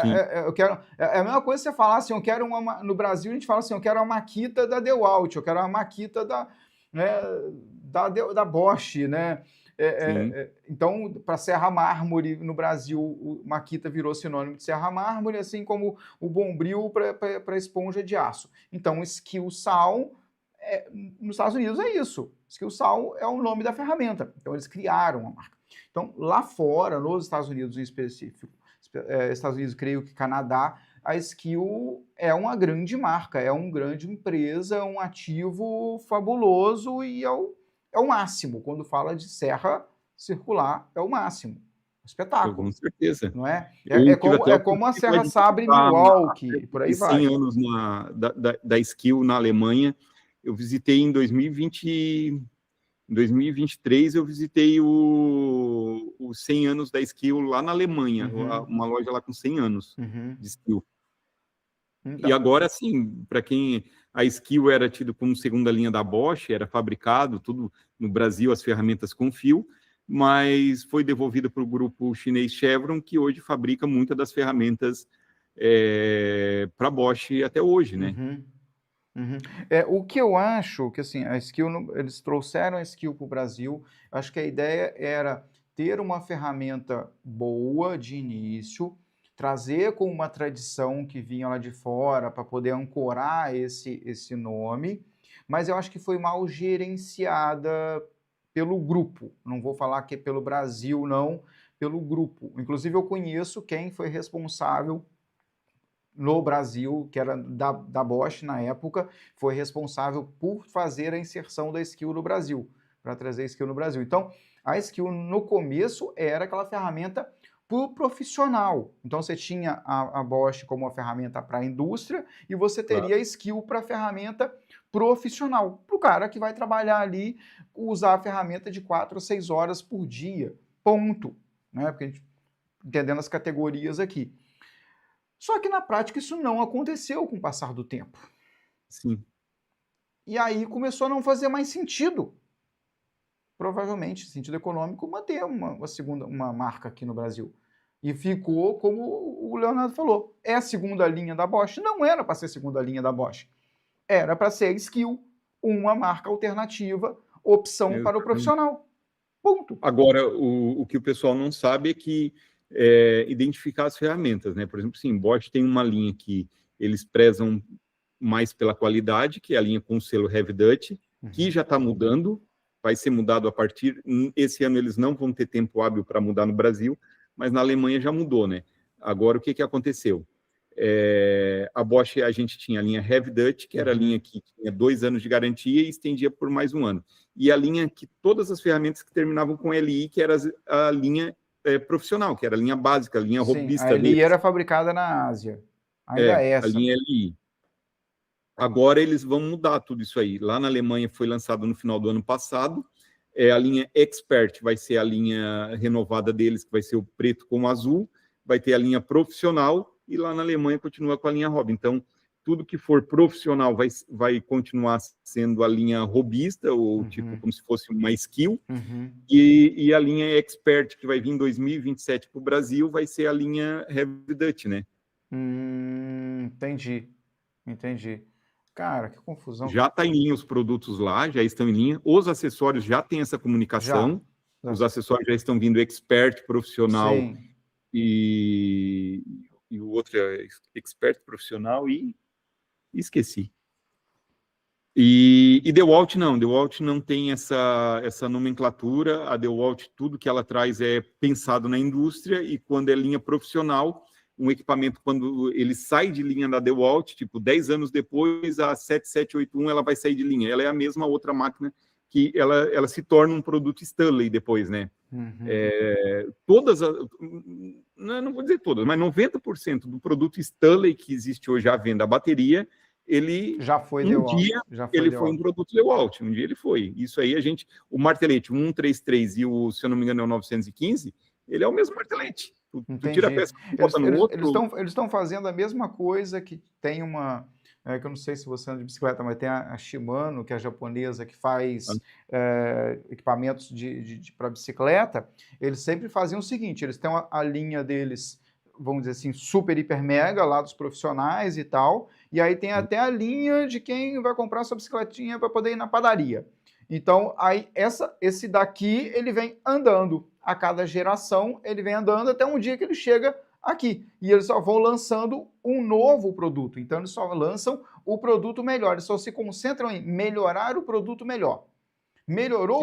É a mesma coisa que você falar assim, no Brasil a gente fala assim, eu quero uma Makita da DeWalt, eu quero uma Makita da Bosch, né? Então, para serra mármore no Brasil, o Makita virou sinônimo de serra mármore, assim como o Bombril para esponja de aço. Então, Skill Saw, nos Estados Unidos é isso. Skill Saw é o nome da ferramenta. Então, eles criaram a marca. Então, lá fora, nos Estados Unidos em específico, Estados Unidos, creio que Canadá, a Skill é uma grande marca, é uma grande empresa, é um ativo fabuloso e é o máximo. Quando fala de serra circular, é o máximo. Espetáculo. Com certeza. Não é? É como a Serra Sabre Milwaukee, por aí vai. 100 anos da Skill na Alemanha. Eu visitei em 2023, eu visitei os 100 anos da Skill lá na Alemanha, uma loja lá com 100 anos de Skill. Então. E agora, sim, para quem a Skill era tido como segunda linha da Bosch, era fabricado tudo no Brasil, as ferramentas com fio, mas foi devolvida para o grupo chinês Chevron, que hoje fabrica muitas das ferramentas para Bosch até hoje, né? O que eu acho que assim, a Skill, eles trouxeram a Skill para o Brasil, acho que a ideia era ter uma ferramenta boa de início, trazer com uma tradição que vinha lá de fora para poder ancorar esse nome, mas eu acho que foi mal gerenciada pelo grupo. Não vou falar que é pelo Brasil, não, pelo grupo. Inclusive, eu conheço quem foi responsável no Brasil, que era da Bosch na época, foi responsável por fazer a inserção da Skill no Brasil, para trazer a Skill no Brasil. Então, a Skill no começo era aquela ferramenta para o profissional. Então, você tinha a Bosch como uma ferramenta para a indústria e você teria a Skill para a ferramenta profissional, para o cara que vai trabalhar ali, usar a ferramenta de 4 a 6 horas por dia, ponto. Né? Porque a gente, entendendo as categorias aqui. Só que na prática isso não aconteceu com o passar do tempo. Sim. E aí começou a não fazer mais sentido. Provavelmente, sentido econômico, manter uma marca aqui no Brasil. E ficou, como o Leonardo falou, é a segunda linha da Bosch. Não era para ser a segunda linha da Bosch. Era para ser a Skill, uma marca alternativa, opção para o profissional. Ponto. Agora, o que o pessoal não sabe é que identificar as ferramentas, né? Por exemplo, sim, Bosch tem uma linha que eles prezam mais pela qualidade, que é a linha com o selo Heavy Duty, que já está mudando, vai ser mudado a partir... Esse ano eles não vão ter tempo hábil para mudar no Brasil, mas na Alemanha já mudou, né? Agora, o que aconteceu? A Bosch, a gente tinha a linha Heavy Duty, que era a linha que tinha 2 anos de garantia e estendia por mais 1 ano. E a linha que todas as ferramentas que terminavam com LI, que era a linha profissional, que era a linha básica, a linha robista. A LI era fabricada na Ásia. Ainda a linha LI. Agora eles vão mudar tudo isso aí. Lá na Alemanha foi lançado no final do ano passado. A linha Expert vai ser a linha renovada deles, que vai ser o preto com o azul. Vai ter a linha profissional e lá na Alemanha continua com a linha Hobby. Então, tudo que for profissional vai continuar sendo a linha robista, ou tipo como se fosse uma skill. E a linha Expert, que vai vir em 2027 para o Brasil, vai ser a linha Heavy Duty, né? Entendi. Cara, que confusão. Já está em linha os produtos lá, já estão em linha. Os acessórios já têm essa comunicação. Já. Os acessórios já estão vindo Expert, profissional. Sim. E o outro é Expert, profissional e esqueci. E DeWalt não. DeWalt não tem essa nomenclatura. A DeWalt, tudo que ela traz é pensado na indústria, e quando é linha profissional, um equipamento, quando ele sai de linha da DeWalt, tipo, 10 anos depois, a 7781 ela vai sair de linha. Ela é a mesma outra máquina que ela se torna um produto Stanley depois, né? Não vou dizer todas, mas 90% do produto Stanley que existe hoje à venda, a bateria, ele já foi foi um produto DeWalt, um dia ele foi. Isso aí o martelete, o 133 e o, se eu não me engano, é o 915, ele é o mesmo martelete. Tu tira a peça, bota no outro. Eles estão fazendo a mesma coisa que tem uma... que eu não sei se você anda de bicicleta, mas tem a Shimano, que é a japonesa, que faz equipamentos para bicicleta. Eles sempre faziam o seguinte, eles têm a linha deles, vamos dizer assim, super, hiper, mega, lá dos profissionais e tal, e aí tem até a linha de quem vai comprar sua bicicletinha para poder ir na padaria. Então, aí esse daqui, ele vem andando. A cada geração, ele vem andando até um dia que ele chega aqui. E eles só vão lançando um novo produto. Então, eles só lançam o produto melhor. Eles só se concentram em melhorar o produto melhor. Melhorou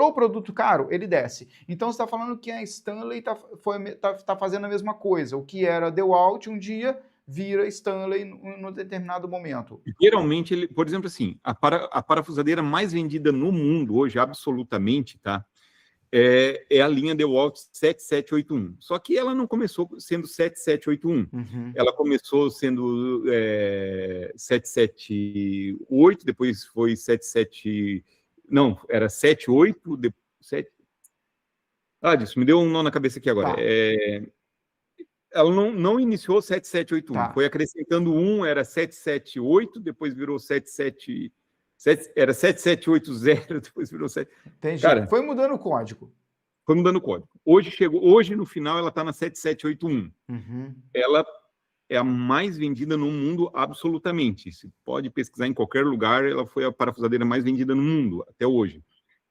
o produto caro, ele desce. Então, você está falando que a Stanley está fazendo a mesma coisa. O que era DeWalt, um dia vira Stanley num determinado momento. Geralmente, por exemplo, assim, a parafusadeira mais vendida no mundo hoje, absolutamente, tá? É a linha DeWalt 7781. Só que ela não começou sendo 7781. Ela começou sendo 778, depois foi 77... Não, era 78... Disso, me deu um nó na cabeça aqui agora. Tá. Ela não iniciou 7781. Tá. Foi acrescentando era 778, depois virou 77... Era 7780, depois virou 7. Entendi. Cara, foi mudando o código. Foi mudando o código. Hoje, no final, ela está na 7781. Ela é a mais vendida no mundo, absolutamente. Você pode pesquisar em qualquer lugar, ela foi a parafusadeira mais vendida no mundo, até hoje.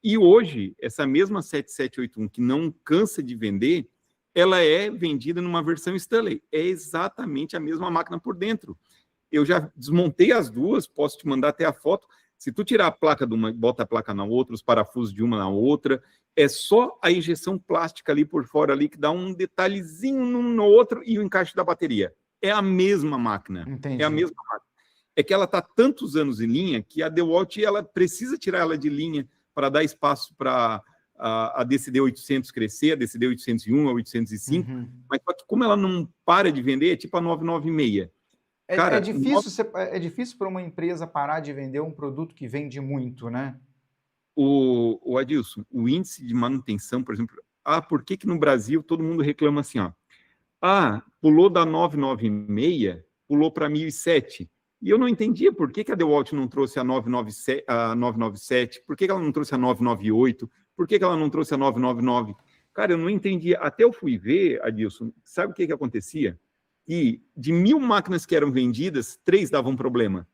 E hoje, essa mesma 7781, que não cansa de vender, ela é vendida numa versão Stanley. É exatamente a mesma máquina por dentro. Eu já desmontei as duas, posso te mandar até a foto. Se tu tirar a placa de uma, bota a placa na outra, os parafusos de uma na outra, é só a injeção plástica ali por fora ali que dá um detalhezinho no outro e o encaixe da bateria. É a mesma máquina. Entendi. É a mesma máquina. É que ela está tantos anos em linha que a DeWalt ela precisa tirar ela de linha para dar espaço para a DCD 800 crescer, a DCD 801, a 805, mas só que como ela não para de vender, é tipo a 996. Cara, é difícil para uma empresa parar de vender um produto que vende muito, né? O Adilson, o índice de manutenção, por exemplo, por que no Brasil todo mundo reclama assim, ó? Pulou da 996, pulou para 1007. E eu não entendia por que a DeWalt não trouxe a 997, por que ela não trouxe a 998, por que ela não trouxe a 999. Cara, eu não entendia. Até eu fui ver, Adilson, sabe o que acontecia? E de 1000 máquinas que eram vendidas, 3 davam problema.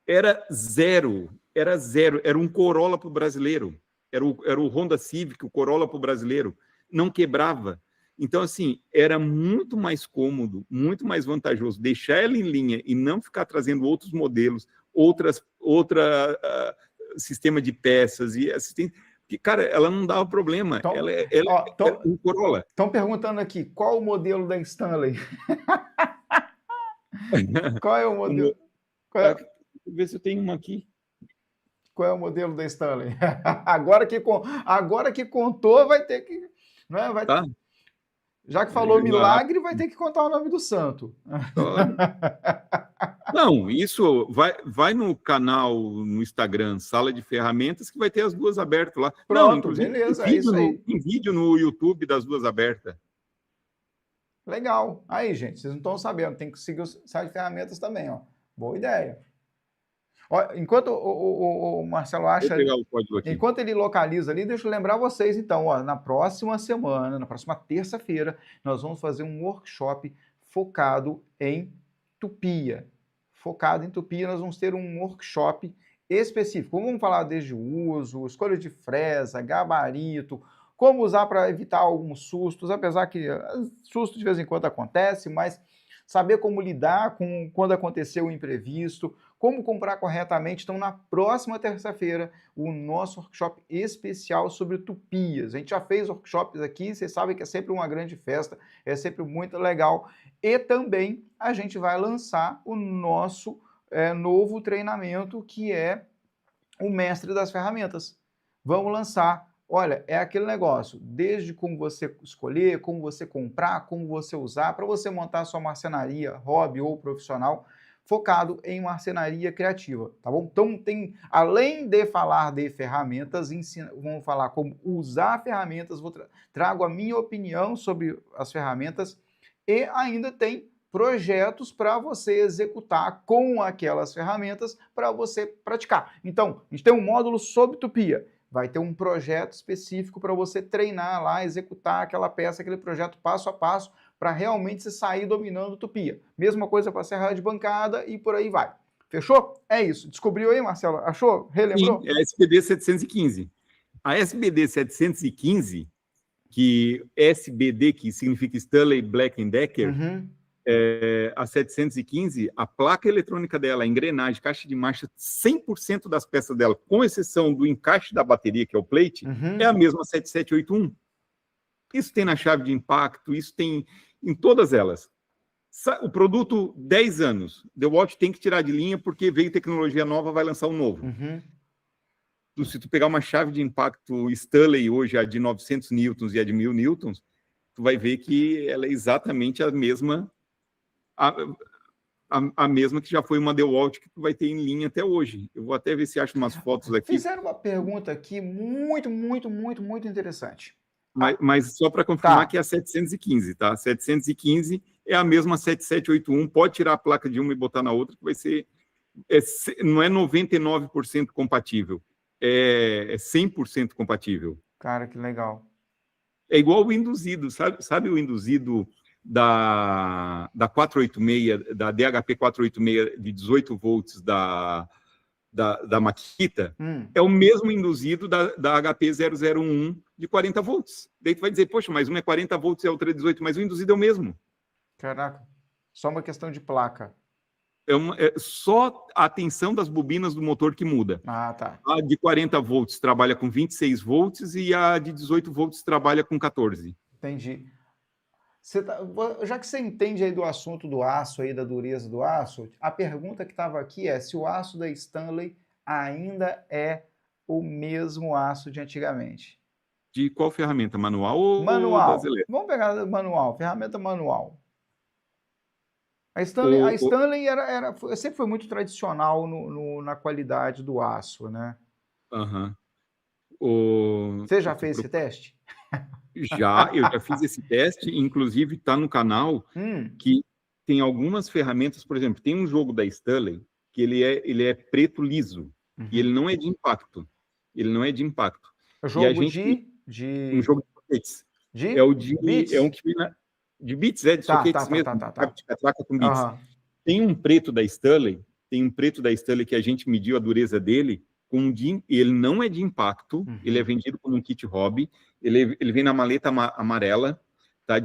Era zero, era um Corolla para o brasileiro. era o Honda Civic, o Corolla para o brasileiro, não quebrava. Então, assim, era muito mais cômodo, muito mais vantajoso deixar ela em linha e não ficar trazendo outros modelos, outra sistema de peças e assistência. Porque, cara, ela não dava problema. Então, ela é um Corolla. Estão perguntando aqui, qual o modelo da Stanley? Qual é o modelo? Deixa eu ver se eu tenho uma aqui. Qual é o modelo da Stanley? Agora que contou, vai ter que... Não é? Vai... Tá. Já que falou milagre, vai ter que contar o nome do santo. Não, isso vai no canal, no Instagram, Sala de Ferramentas, que vai ter as duas abertas lá. Pronto, não, inclusive, beleza, é isso aí. Tem vídeo no YouTube das duas abertas. Legal. Aí, gente, vocês não estão sabendo, tem que seguir o site de ferramentas também, ó. Boa ideia. Ó, enquanto o Marcelo acha... Vou pegar o código aqui. Enquanto ele localiza ali, deixa eu lembrar vocês, então, ó, na próxima semana, na próxima terça-feira, nós vamos fazer um workshop focado em tupia. Focado em tupia, nós vamos ter um workshop específico. Vamos falar desde o uso, escolha de fresa, gabarito, como usar para evitar alguns sustos, apesar que susto de vez em quando acontece, mas saber como lidar com quando aconteceu o imprevisto, como comprar corretamente. Então, na próxima terça-feira, o nosso workshop especial sobre tupias. A gente já fez workshops aqui, vocês sabem que é sempre uma grande festa, é sempre muito legal. E também a gente vai lançar o nosso novo treinamento, que é o Mestre das Ferramentas. Vamos lançar. Olha, é aquele negócio, desde como você escolher, como você comprar, como você usar, para você montar sua marcenaria, hobby ou profissional, focado em marcenaria criativa, tá bom? Então, além de falar de ferramentas, vamos falar como usar ferramentas, trago a minha opinião sobre as ferramentas e ainda tem projetos para você executar com aquelas ferramentas para você praticar. Então, a gente tem um módulo sobre tupia. Vai ter um projeto específico para você treinar lá, executar aquela peça, aquele projeto passo a passo, para realmente você sair dominando tupia. Mesma coisa para serra de bancada e por aí vai. Fechou? É isso. Descobriu aí, Marcelo? Achou? Relembrou? Sim, é a SBD 715. A SBD 715, que SBD, que significa Stanley Black & Decker, a 715, a placa eletrônica dela, a engrenagem, caixa de marcha, 100% das peças dela, com exceção do encaixe da bateria, que é o plate, é a mesma 7781. Isso tem na chave de impacto, isso tem em todas elas. O produto, 10 anos. DeWalt tem que tirar de linha porque veio tecnologia nova, vai lançar um novo. Se tu pegar uma chave de impacto Stanley hoje, a de 900 newtons e a de 1000 newtons, tu vai ver que ela é exatamente a mesma a mesma que já foi uma DeWalt que tu vai ter em linha até hoje. Eu vou até ver se acho umas fotos aqui. Fizeram uma pergunta aqui muito interessante. Mas só para confirmar que é a 715, tá? 715 é a mesma 7781, pode tirar a placa de uma e botar na outra, que vai ser... não é 99% compatível, é 100% compatível. Cara, que legal. É igual o induzido, sabe o induzido da 486, da DHP 486 de 18 volts da Makita, é o mesmo induzido da HP 001 de 40 volts. Daí tu vai dizer, poxa, mas uma é 40 volts e a outra é 18, mas o induzido é o mesmo. Caraca, só uma questão de placa. É só a tensão das bobinas do motor que muda. Ah, tá. A de 40 volts trabalha com 26 volts e a de 18 volts trabalha com 14. Entendi. Já que você entende aí do assunto do aço, aí, da dureza do aço, a pergunta que estava aqui é se o aço da Stanley ainda é o mesmo aço de antigamente. De qual ferramenta? Manual ou manual? Das elétricas? Vamos pegar manual, ferramenta manual. A Stanley sempre foi muito tradicional na qualidade do aço, né? Você já fez esse teste? Eu já fiz esse teste, inclusive está no canal, que tem algumas ferramentas, por exemplo, tem um jogo da Stanley que ele é preto liso, e ele não é de impacto. Ele não é de impacto. Jogo um jogo de soquetes. É um que vem de bits, de soquetes mesmo, de catraca com bits. Tem um preto da Stanley, que a gente mediu a dureza dele ele não é de impacto, ele é vendido como um kit hobby, ele vem na maleta amarela, tá?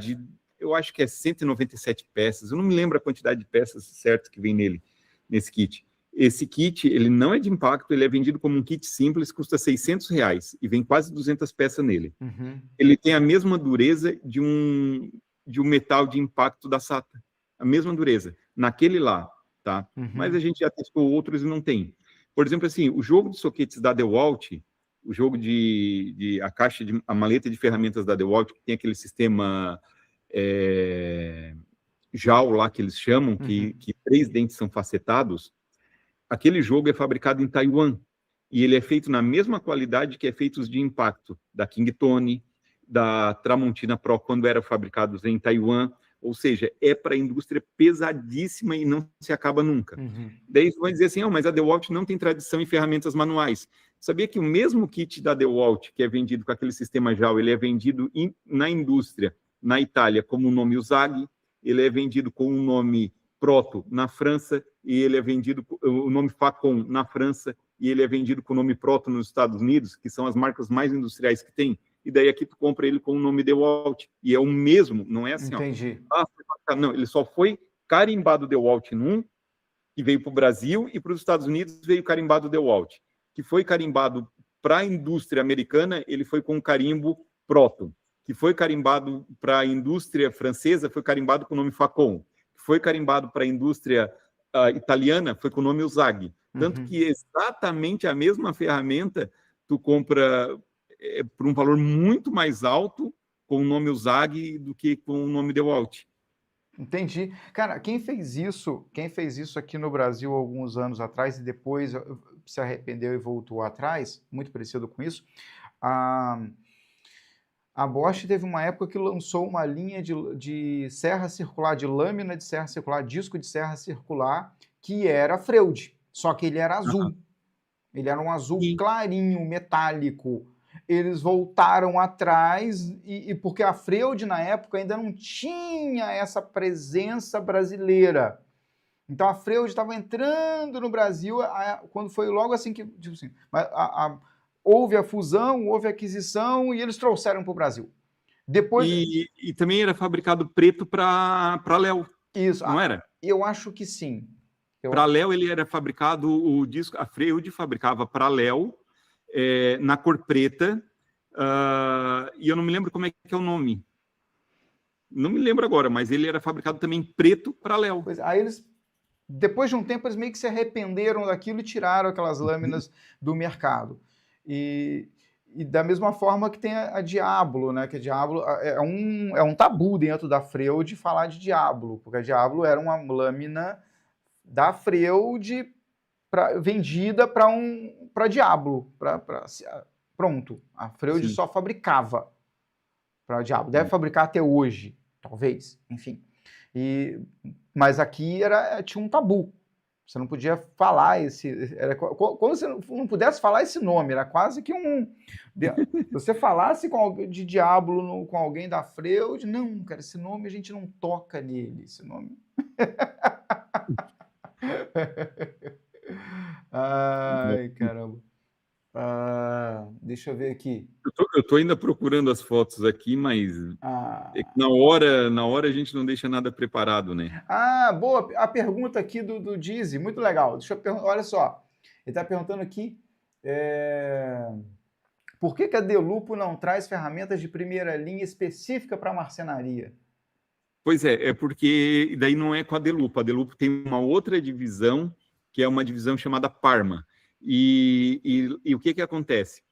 Eu acho que é 197 peças, eu não me lembro a quantidade de peças certas que vem nesse kit. Esse kit, ele não é de impacto, ele é vendido como um kit simples, custa R$600 e vem quase 200 peças nele. Ele tem a mesma dureza de um metal de impacto da SATA, a mesma dureza, naquele lá, tá? Mas a gente já testou outros e não tem. Por exemplo, assim, o jogo de soquetes da DeWalt, o jogo a maleta de ferramentas da DeWalt, que tem aquele sistema JAL lá que eles chamam, que 3 dentes são facetados, aquele jogo é fabricado em Taiwan e ele é feito na mesma qualidade que é feito os de impacto da Kingtone, da Tramontina Pro, quando eram fabricados em Taiwan, ou seja, é para a indústria pesadíssima e não se acaba nunca. Daí vão dizer assim, mas a DeWalt não tem tradição em ferramentas manuais. Sabia que o mesmo kit da DeWalt, que é vendido com aquele sistema JAL, ele é vendido na indústria, na Itália, como o nome Usagi, ele é vendido com o nome Proto na França, e ele é vendido com o nome Facon na França, e ele é vendido com o nome Proto nos Estados Unidos, que são as marcas mais industriais que tem. E daí aqui tu compra ele com o nome DeWalt, e é o mesmo, não é assim, Entendi. Não, ele só foi carimbado DeWalt num, que veio para o Brasil, e para os Estados Unidos veio carimbado DeWalt, que foi carimbado para a indústria americana, ele foi com o carimbo Proto, que foi carimbado para a indústria francesa, foi carimbado com o nome Facon, que foi carimbado para a indústria italiana, foi com o nome Usagi. Tanto que exatamente a mesma ferramenta tu compra por um valor muito mais alto com o nome Usagi do que com o nome DeWalt. Entendi. Cara, quem fez isso aqui no Brasil alguns anos atrás e depois se arrependeu e voltou atrás, muito parecido com isso, a Bosch teve uma época que lançou uma linha de serra circular, de lâmina de serra circular, disco de serra circular, que era Freud, só que ele era azul. Ele era um azul clarinho, metálico. Eles voltaram atrás, e porque a Freud, na época, ainda não tinha essa presença brasileira. Então, a Freud estava entrando no Brasil, quando foi logo assim que... Tipo assim, houve a fusão, houve a aquisição, e eles trouxeram para o Brasil. Depois... E também era fabricado preto para Léo. Isso. Não era? Eu acho que sim. Para Léo, ele era fabricado, o disco, a Freud fabricava para Léo, na cor preta, e eu não me lembro como é que é o nome. Não me lembro agora, mas ele era fabricado também preto para Léo. Aí eles, depois de um tempo, eles meio que se arrependeram daquilo e tiraram aquelas lâminas do mercado. E da mesma forma que tem a Diablo, né? Que a Diablo é um tabu dentro da Freud falar de Diablo, porque a Diablo era uma lâmina da Freud vendida para Diablo. Pronto. A Freud só fabricava para Diablo. Deve fabricar até hoje, talvez, enfim. Mas aqui tinha um tabu. Você não podia falar como você não pudesse falar esse nome, era quase que se você falasse de Diablo com alguém da Freud, não, cara, esse nome a gente não toca nele, esse nome. Ai, caramba. Deixa eu ver aqui. Eu tô ainda procurando as fotos aqui, mas na hora a gente não deixa nada preparado, né? Boa. A pergunta aqui do Dizzy, muito legal. Deixa eu perguntar, olha só. Ele está perguntando aqui por que a Delupo não traz ferramentas de primeira linha específica para marcenaria? Pois é porque daí não é com a Delupo. A Delupo tem uma outra divisão, que é uma divisão chamada Parma. E o que acontece?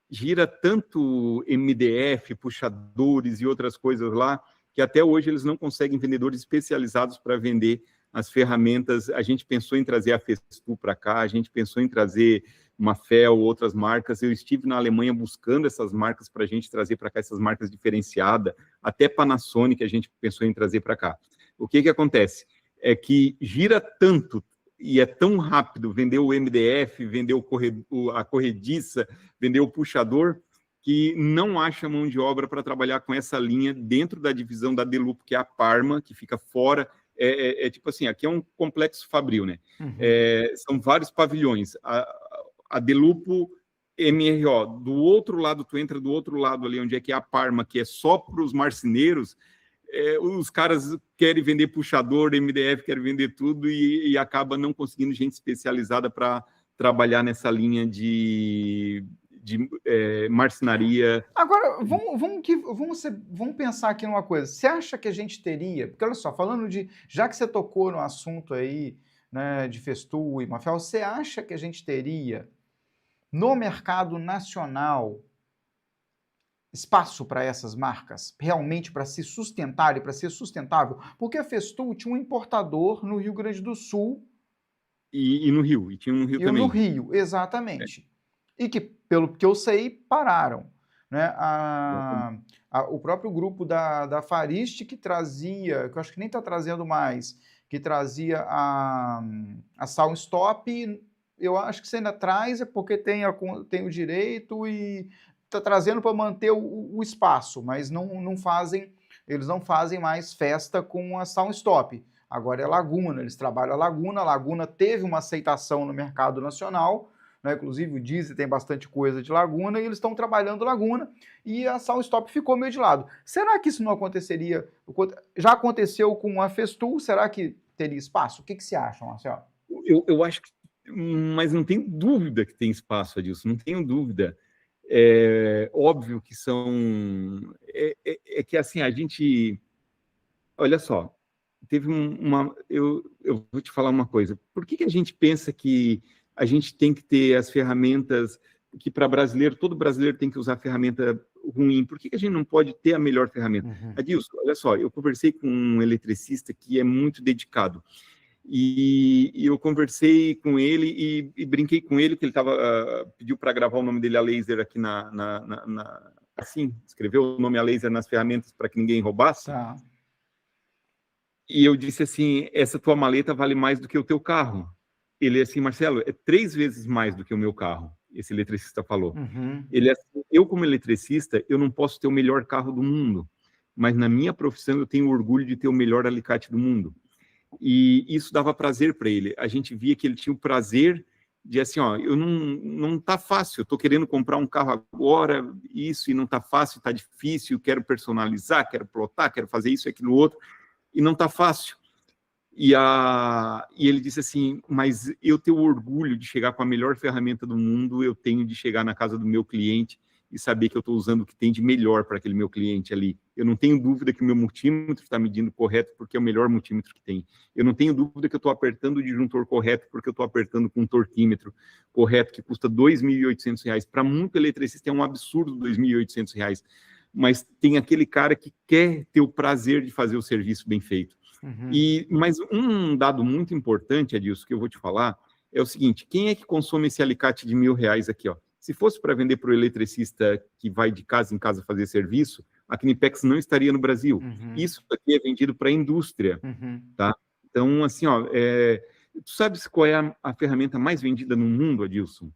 Gira tanto MDF, puxadores e outras coisas lá, que até hoje eles não conseguem vendedores especializados para vender as ferramentas. A gente pensou em trazer a Festu para cá, a gente pensou em trazer uma Fel, outras marcas. Eu estive na Alemanha buscando essas marcas para a gente trazer para cá, essas marcas diferenciadas, até Panasonic a gente pensou em trazer para cá. O que acontece? É que gira tanto e é tão rápido vender o MDF, vender a corrediça, vender o puxador, que não acha mão de obra para trabalhar com essa linha dentro da divisão da Delupo, que é a Parma, que fica fora. Tipo assim, aqui é um complexo fabril, né? São vários pavilhões. a Delupo MRO. Do outro lado, tu entra do outro lado ali, onde é que é a Parma, que é só para os marceneiros, os caras querem vender puxador, MDF querem vender tudo e acaba não conseguindo gente especializada para trabalhar nessa linha de marcenaria. Agora, vamos pensar aqui numa coisa. Você acha que a gente teria... Porque, olha só, falando de... Já que você tocou no assunto aí, né, de Festool e Mafel, você acha que a gente teria, no mercado nacional, espaço para essas marcas, realmente para se sustentar e para ser sustentável? Porque a Festool tinha um importador no Rio Grande do Sul. E no Rio, e tinha no Rio também. No Rio, exatamente. E que, pelo que eu sei, pararam. Né? O próprio grupo da Farist, que trazia, que eu acho que nem está trazendo mais, que trazia a Sound Stop, eu acho que você ainda traz, é porque tem o direito e está trazendo para manter o espaço, mas eles não fazem mais festa com a Sound Stop. Agora é Laguna, eles trabalham a Laguna teve uma aceitação no mercado nacional, né? Inclusive o Diesel tem bastante coisa de Laguna, e eles estão trabalhando Laguna, e a Sound Stop ficou meio de lado. Será que isso não aconteceria? Já aconteceu com a Festool, será que teria espaço? O que você acha, Marcelo? Eu acho que, mas não tenho dúvida que tem espaço, Adilson, não tenho dúvida. É óbvio que que assim, a gente... Olha só, teve eu vou te falar uma coisa. Por que a gente pensa que a gente tem que ter as ferramentas que para brasileiro, todo brasileiro tem que usar ferramenta ruim? Por que a gente não pode ter a melhor ferramenta? Adilson, olha só, eu conversei com um eletricista que é muito dedicado. E eu conversei com ele e brinquei com ele, que ele pediu para gravar o nome dele a laser aqui assim, escreveu o nome a laser nas ferramentas para que ninguém roubasse. Tá. E eu disse assim, essa tua maleta vale mais do que o teu carro. Ele assim, Marcelo, é 3 vezes mais do que o meu carro, esse eletricista falou. Ele assim, eu como eletricista, eu não posso ter o melhor carro do mundo, mas na minha profissão eu tenho orgulho de ter o melhor alicate do mundo. E isso dava prazer para ele. A gente via que ele tinha o prazer de assim, ó, eu não tá fácil, eu tô querendo comprar um carro agora, isso, e não tá fácil, tá difícil, quero personalizar, quero plotar, quero fazer isso e aquilo outro, e não tá fácil. E ele disse assim, mas eu tenho orgulho de chegar com a melhor ferramenta do mundo, eu tenho de chegar na casa do meu cliente e saber que eu estou usando o que tem de melhor para aquele meu cliente ali. Eu não tenho dúvida que o meu multímetro está medindo correto porque é o melhor multímetro que tem. Eu não tenho dúvida que eu estou apertando o disjuntor correto porque eu estou apertando com um torquímetro correto que custa R$ 2.800. Para muito eletricista é um absurdo R$ 2.800. Mas tem aquele cara que quer ter o prazer de fazer o serviço bem feito. Mas um dado muito importante, Adilson, que eu vou te falar, é o seguinte, quem é que consome esse alicate de R$ 1.000 aqui, ó? Se fosse para vender para o eletricista que vai de casa em casa fazer serviço, a Knipex não estaria no Brasil. Isso aqui é vendido para a indústria, tá? Então, assim, ó, tu sabes qual é a ferramenta mais vendida no mundo, Adilson?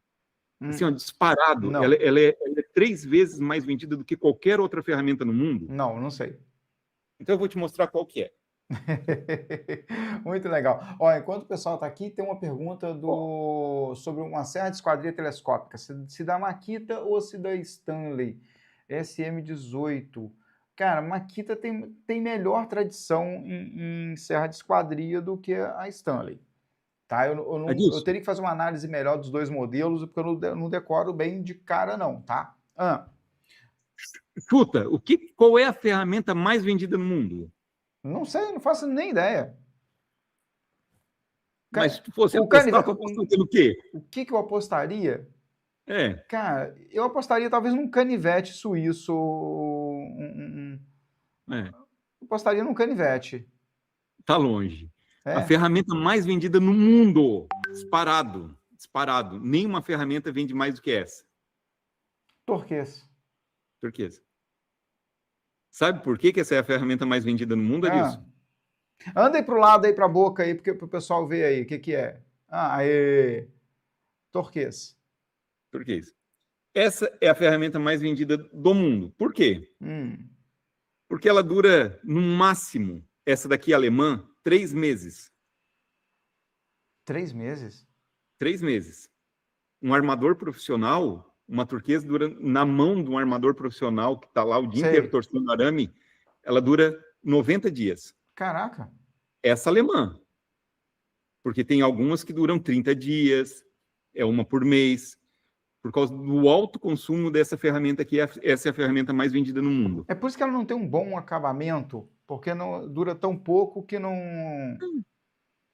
Assim, ó, disparado. Ela é 3 vezes mais vendida do que qualquer outra ferramenta no mundo. Não sei. Então, eu vou te mostrar qual que é. Muito legal. Ó, enquanto o pessoal está aqui, tem uma pergunta sobre uma serra de esquadria telescópica, se da Makita ou se da Stanley SM18. Cara, Makita tem melhor tradição em serra de esquadria do que a Stanley. Tá? Eu teria que fazer uma análise melhor dos dois modelos, porque eu não decoro bem de cara não, tá? Chuta, qual é a ferramenta mais vendida no mundo? Não sei, não faço nem ideia. Mas se tu fosse apostar, tu apostaria no quê? O que eu apostaria? Cara, eu apostaria talvez num canivete suíço. Eu apostaria num canivete. Tá longe. A ferramenta mais vendida no mundo, disparado. Nenhuma ferramenta vende mais do que essa. Turquesa. Sabe por que essa é a ferramenta mais vendida no mundo, Adilson? Anda aí pro lado, aí pra boca, aí, para o pessoal ver aí o que é. Turquesa. Essa é a ferramenta mais vendida do mundo. Por quê? Porque ela dura, no máximo, essa daqui alemã, 3 meses. 3 meses? 3 meses. Um armador profissional, uma turquesa dura, na mão de um armador profissional que está lá o dia inteiro torcendo arame, ela dura 90 dias. Caraca! Essa alemã. Porque tem algumas que duram 30 dias, é uma por mês, por causa do alto consumo dessa ferramenta aqui, essa é a ferramenta mais vendida no mundo. É por isso que ela não tem um bom acabamento, porque não dura tão pouco que não...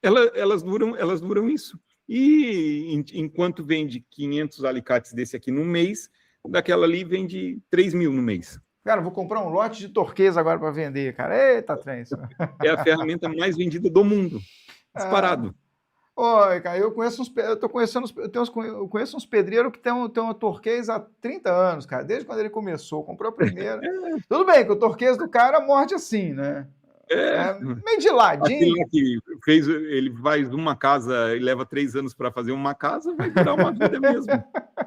Elas duram isso. E enquanto vende 500 alicates desse aqui no mês, daquela ali vende 3 mil no mês. Cara, vou comprar um lote de turquesa agora para vender, cara. Eita, trem. É a ferramenta mais vendida do mundo, disparado. Oi, cara, eu conheço uns pedreiros que tem uma turquesa há 30 anos, cara, desde quando ele começou, comprou a primeira. Tudo bem que o turquesa do cara morde assim, né? Meio de ladinho. Que ele faz uma casa e leva 3 anos para fazer uma casa, vai durar uma vida mesmo.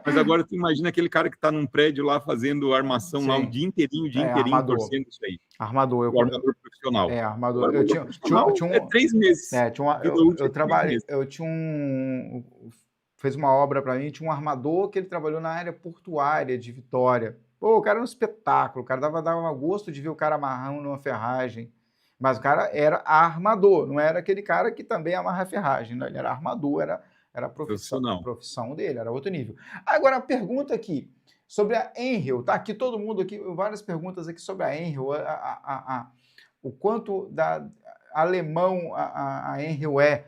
Mas agora tu imagina aquele cara que está num prédio lá fazendo armação lá o dia inteirinho torcendo isso aí. Armador. O armador profissional. Armador. Eu tinha 3 meses. Fez uma obra para mim, tinha um armador que ele trabalhou na área portuária de Vitória. Pô, o cara era um espetáculo, o cara dava gosto de ver o cara amarrando numa ferragem. Mas o cara era armador, não era aquele cara que também amarra a ferragem, não, ele era armador, era a profissão dele, era outro nível. Agora, a pergunta aqui, sobre a Henriel, tá aqui todo mundo aqui, várias perguntas aqui sobre a Henriel, o quanto da alemão a Henriel é.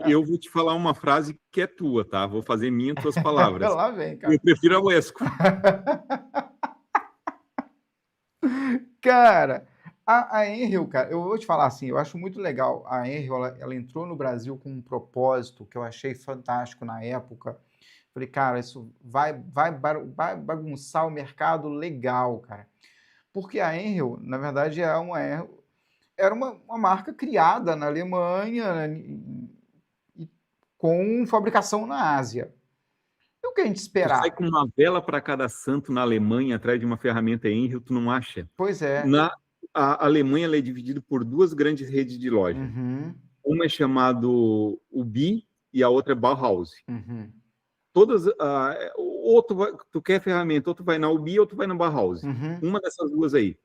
Eu vou te falar uma frase que é tua, tá? Vou fazer minhas tuas palavras. Lá vem, cara. Eu prefiro a Wesco. Cara, a Henriel, cara, eu vou te falar assim, eu acho muito legal. A Henriel, ela entrou no Brasil com um propósito que eu achei fantástico na época. Falei, cara, isso vai bagunçar o mercado legal, cara. Porque a Henriel, na verdade, era uma marca criada na Alemanha e com fabricação na Ásia. E o que a gente esperava? Tu sai com uma vela para cada santo na Alemanha, atrás de uma ferramenta Henriel, tu não acha? Pois é. A Alemanha ela é dividida por 2 grandes redes de loja. Uhum. Uma é chamado UBI e a outra é Bauhaus. Uhum. Todas, ou tu quer ferramenta, ou tu vai na UBI ou tu vai na Bauhaus. Uhum. Uma dessas duas aí.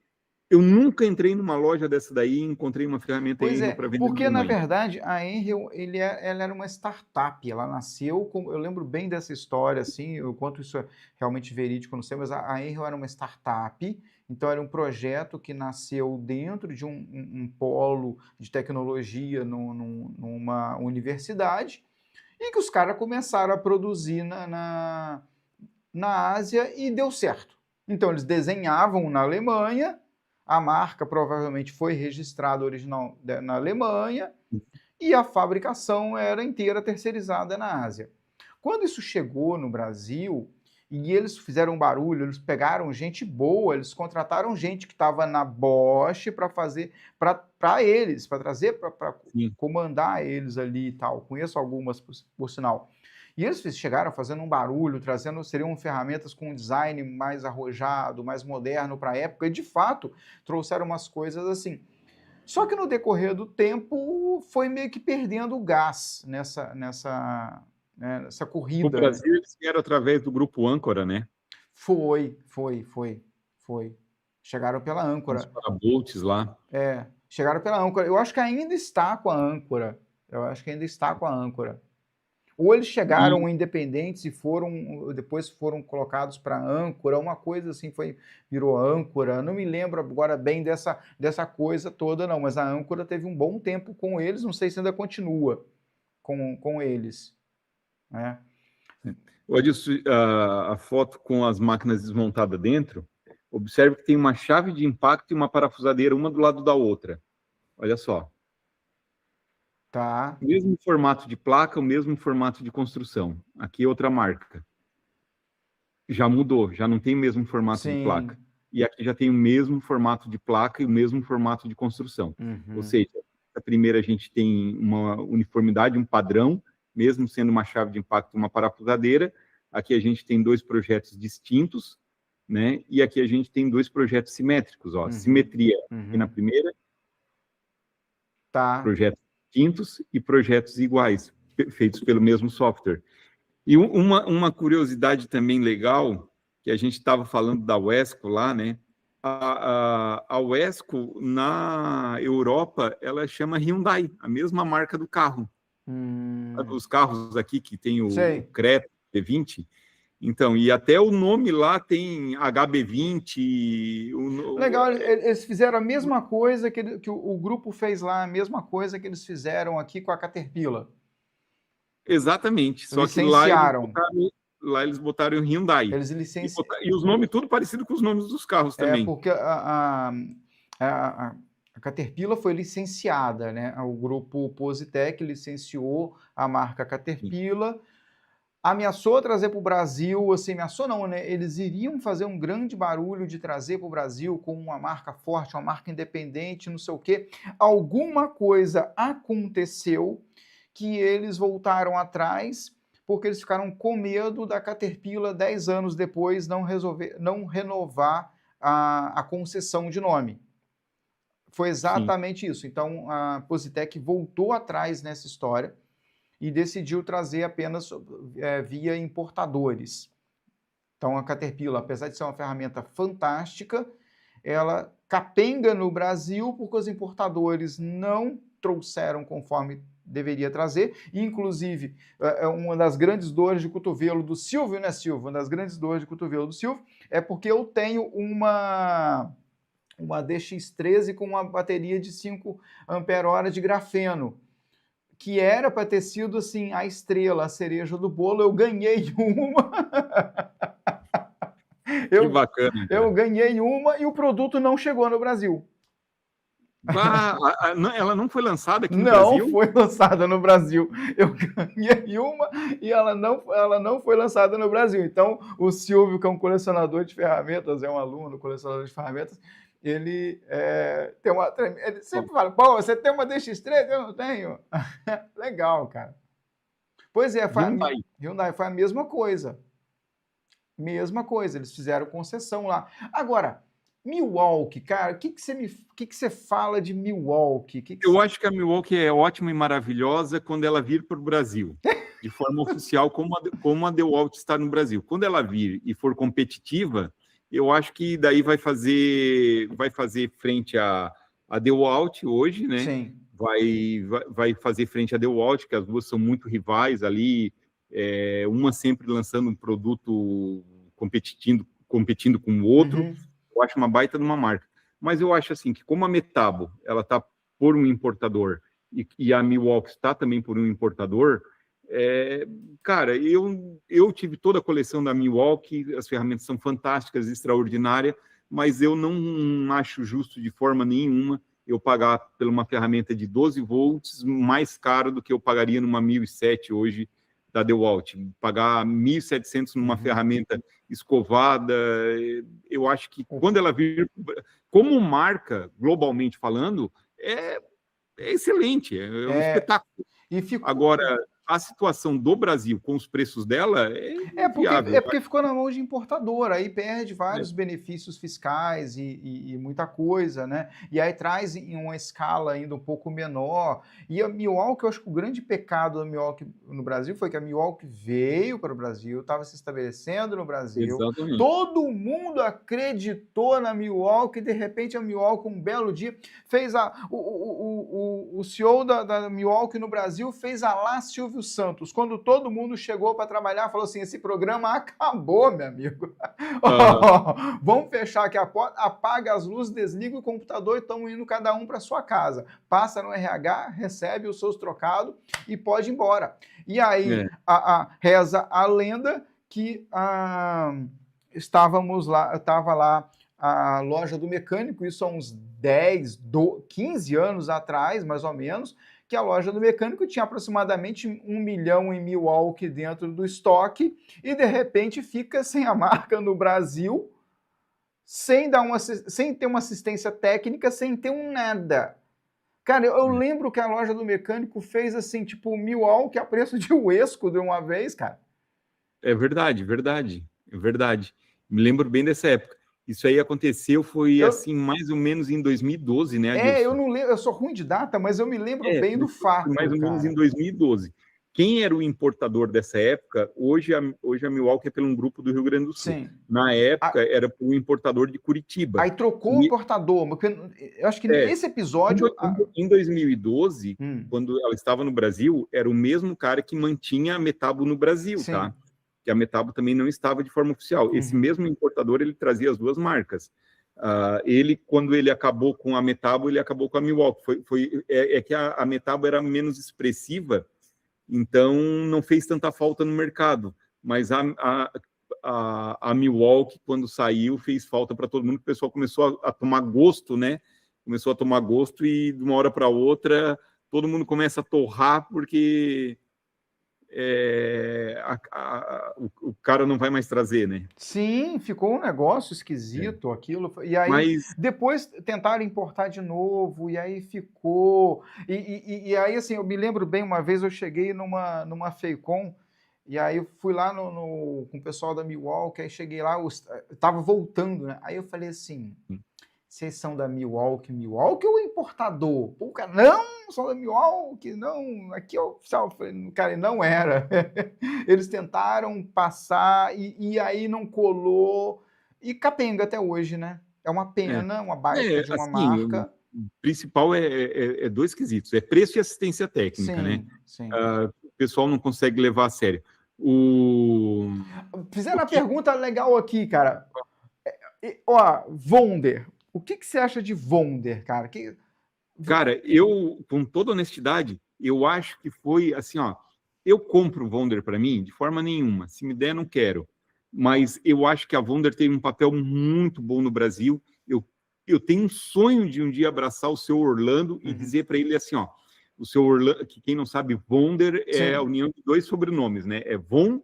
Eu nunca entrei numa loja dessa daí e encontrei uma ferramenta Henriel para vender. Porque, na verdade, a Henriel, ela era uma startup. Ela nasceu, eu lembro bem dessa história, assim, o quanto isso é realmente verídico, não sei, mas a Henriel era uma startup, então era um projeto que nasceu dentro de um polo de tecnologia numa universidade e que os caras começaram a produzir na Ásia e deu certo. Então, eles desenhavam na Alemanha, a marca provavelmente foi registrada original na Alemanha e a fabricação era inteira terceirizada na Ásia. Quando isso chegou no Brasil e eles fizeram barulho, eles pegaram gente boa, eles contrataram gente que estava na Bosch para fazer para eles, para trazer para comandar eles ali e tal. Conheço algumas por sinal. E eles chegaram fazendo um barulho, seriam ferramentas com um design mais arrojado, mais moderno para a época, e de fato trouxeram umas coisas assim. Só que no decorrer do tempo foi meio que perdendo o gás nessa corrida. No Brasil eles vieram através do grupo Âncora, né? Foi. Chegaram pela Âncora. Os parabolts lá. Chegaram pela Âncora. Eu acho que ainda está com a Âncora. Ou eles chegaram independentes e depois foram colocados para Âncora, uma coisa assim, virou Âncora. Não me lembro agora bem dessa coisa toda, não, mas a Âncora teve um bom tempo com eles, não sei se ainda continua com eles. Né? Olha a foto com as máquinas desmontadas dentro. Observe que tem uma chave de impacto e uma parafusadeira, uma do lado da outra. Olha só. Tá. Mesmo formato de placa, o mesmo formato de construção. Aqui é outra marca. Já mudou, já não tem o mesmo formato de placa. E aqui já tem o mesmo formato de placa e o mesmo formato de construção. Ou seja, a primeira a gente tem uma uniformidade, um padrão, mesmo sendo uma chave de impacto e uma parafusadeira. Aqui a gente tem 2 projetos distintos, né? E aqui a gente tem 2 projetos simétricos, ó. Simetria aqui na primeira. Tá. Projetos distintos e projetos iguais. feitos pelo mesmo software. E uma curiosidade também legal, que a gente estava falando da Wesco lá, né? A Wesco, na Europa, ela chama Hyundai, a mesma marca do carro. Os carros aqui que tem o Creta V20. Então, e até o nome lá tem HB20. Legal, eles fizeram a mesma coisa que o grupo fez lá, a mesma coisa que eles fizeram aqui com a Caterpillar. Exatamente, só que lá eles botaram Hyundai. Eles licenciaram. E os nomes tudo parecido com os nomes dos carros também. Porque a Caterpillar foi licenciada, né? O grupo Positec licenciou a marca Caterpillar, ameaçou trazer para o Brasil, assim, ameaçou não, né? Eles iriam fazer um grande barulho de trazer para o Brasil com uma marca forte, uma marca independente, não sei o quê. Alguma coisa aconteceu que eles voltaram atrás, porque eles ficaram com medo da Caterpillar 10 anos depois não renovar a concessão de nome. Foi exatamente isso. Então, a Positec voltou atrás nessa história e decidiu trazer apenas via importadores. Então, a Caterpillar, apesar de ser uma ferramenta fantástica, ela capenga no Brasil porque os importadores não trouxeram conforme deveria trazer. Inclusive, uma das grandes dores de cotovelo do Silvio, né, Silvio? Uma das grandes dores de cotovelo do Silvio é porque eu tenho uma DX13 com uma bateria de 5 ampere-hora de grafeno, que era para ter sido assim, a estrela, a cereja do bolo. Eu ganhei uma. Que bacana. Eu ganhei uma e o produto não chegou no Brasil. Ela não foi lançada aqui no Brasil? Não foi lançada no Brasil. Eu ganhei uma e ela não foi lançada no Brasil. Então, o Silvio, que é um colecionador de ferramentas, é um aluno colecionador de ferramentas, ele ele sempre fala, pô, você tem uma DX3? Eu não tenho. Legal, cara. Pois é, Hyundai foi a mesma coisa. Mesma coisa, eles fizeram concessão lá. Agora, Milwaukee, cara, o que você fala de Milwaukee? Eu acho que a Milwaukee é ótima e maravilhosa quando ela vir para o Brasil, de forma oficial, como a DeWalt está no Brasil. Quando ela vir e for competitiva, eu acho que daí vai fazer frente à DeWalt hoje, né? Sim. Vai fazer frente à DeWalt, que as duas são muito rivais ali, uma sempre lançando um produto competindo com o outro. Uhum. Eu acho uma baita de uma marca. Mas eu acho assim que como a Metabo ela está por um importador e a Milwaukee está também por um importador, cara, eu tive toda a coleção da Milwaukee, as ferramentas são fantásticas, extraordinárias, mas eu não acho justo de forma nenhuma eu pagar por uma ferramenta de 12 volts mais caro do que eu pagaria numa 1007 hoje da DeWalt. Pagar 1.700 numa ferramenta escovada, eu acho que quando ela vir, como marca, globalmente falando, é excelente, é um espetáculo. Agora, a situação do Brasil com os preços dela porque ficou na mão de importador, aí perde vários benefícios fiscais e muita coisa, né? E aí traz em uma escala ainda um pouco menor. E a Milwaukee, eu acho que o grande pecado da Milwaukee no Brasil foi que a Milwaukee veio para o Brasil, estava se estabelecendo no Brasil. Exatamente. Todo mundo acreditou na Milwaukee, e de repente a Milwaukee, um belo dia, fez o CEO da Milwaukee no Brasil fez a lá Silvio Santos, quando todo mundo chegou para trabalhar, falou assim, esse programa acabou, meu amigo. Vamos fechar aqui a porta, apaga as luzes, desliga o computador e estamos indo cada um para sua casa. Passa no RH, recebe os seus trocados e pode ir embora. E aí reza a lenda que estava lá a loja do mecânico, isso há uns 15 anos atrás, mais ou menos, que a loja do mecânico tinha aproximadamente 1 milhão em Milwaukee dentro do estoque e, de repente, fica sem a marca no Brasil, sem ter uma assistência técnica, sem ter um nada. Cara, eu lembro que a loja do mecânico fez assim, tipo, Milwaukee a preço de Wesco de uma vez, cara. É verdade. Me lembro bem dessa época. Isso aí aconteceu, assim, mais ou menos em 2012, né, Adilson? Eu não lembro, eu sou ruim de data, mas eu me lembro bem do fato. Mais ou menos em 2012. quem era o importador dessa época, hoje a Milwaukee é pelo um grupo do Rio Grande do Sul. Sim. Na época, era por um importador de Curitiba. Aí trocou o importador, porque eu acho que nesse episódio... Em 2012, quando ela estava no Brasil, era o mesmo cara que mantinha a Metabo no Brasil, Sim. tá? Que a Metabo também não estava de forma oficial. Esse mesmo importador, ele trazia as duas marcas. Quando ele acabou com a Metabo, ele acabou com a Milwaukee. É que a Metabo era menos expressiva, então não fez tanta falta no mercado. Mas a Milwaukee, quando saiu, fez falta para todo mundo. O pessoal começou a tomar gosto, né? Começou a tomar gosto e de uma hora para outra todo mundo começa a torrar porque o cara não vai mais trazer, né? Sim, ficou um negócio esquisito aquilo. E aí depois tentaram importar de novo, e aí ficou. E aí, assim, eu me lembro bem, uma vez eu cheguei numa Feicom, e aí eu fui lá com o pessoal da Milwaukee, aí cheguei lá, estava voltando, né? Aí eu falei assim, vocês são da Milwaukee ou importador? Pô, cara, não, são da Milwaukee, não, aqui é oficial. Cara, não era. Eles tentaram passar e aí não colou. E capenga até hoje, né? É uma pena, uma baita de uma assim, marca. O principal é dois quesitos, é preço e assistência técnica, né? Sim. O pessoal não consegue levar a sério. Fizeram uma pergunta legal aqui, cara. Wonder. O que você acha de Wonder, cara? Cara, eu, com toda honestidade, eu acho que foi assim, ó. Eu compro o Wonder para mim de forma nenhuma. Se me der, não quero. Mas eu acho que a Wonder tem um papel muito bom no Brasil. Eu tenho um sonho de um dia abraçar o seu Orlando e dizer para ele assim, ó. O seu Orlando, que quem não sabe, Wonder é a união de dois sobrenomes, né? É Von,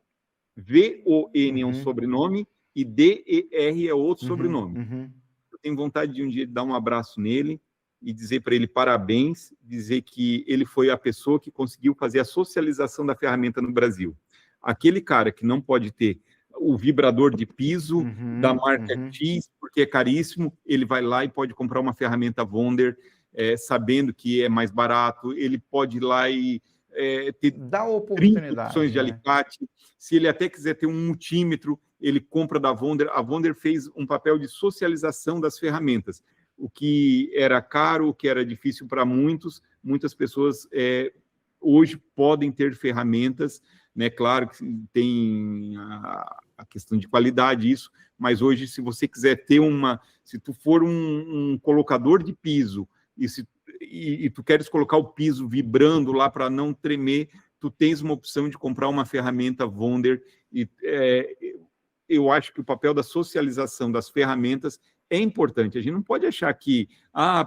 V-O-N é um sobrenome e D-E-R é outro sobrenome. Eu tenho vontade de um dia dar um abraço nele e dizer para ele parabéns, dizer que ele foi a pessoa que conseguiu fazer a socialização da ferramenta no Brasil. Aquele cara que não pode ter o vibrador de piso da marca X, porque é caríssimo, ele vai lá e pode comprar uma ferramenta Wonder, sabendo que é mais barato, ele pode ir lá e ter dá oportunidade, 30 opções de alicate. Se ele até quiser ter um multímetro, ele compra da Wonder. A Wonder fez um papel de socialização das ferramentas. O que era caro, o que era difícil para muitas pessoas hoje podem ter ferramentas, né? Claro que tem a questão de qualidade, isso, mas hoje, se você quiser ter se tu for um colocador de piso e tu queres colocar o piso vibrando lá para não tremer, tu tens uma opção de comprar uma ferramenta Wonder. E eu acho que o papel da socialização das ferramentas é importante. A gente não pode achar que,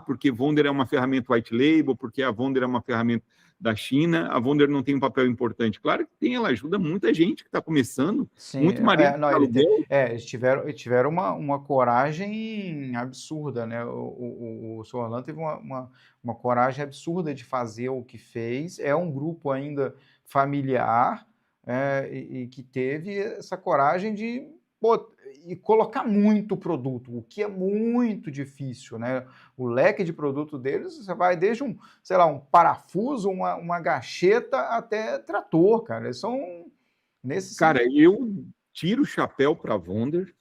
porque Wonder é uma ferramenta white label, porque a Wonder é uma ferramenta da China, a Wonder não tem um papel importante. Claro que tem, ela ajuda muita gente que está começando, muito marido de aluguel. Eles tiveram uma coragem absurda, né? O Sr. Orlando teve uma coragem absurda de fazer o que fez. É um grupo ainda familiar, e que teve essa coragem de colocar muito produto, o que é muito difícil, né? O leque de produto deles, você vai desde um parafuso, uma gacheta até trator, cara. Eles são Cara, eu tiro o chapéu para a Wonder,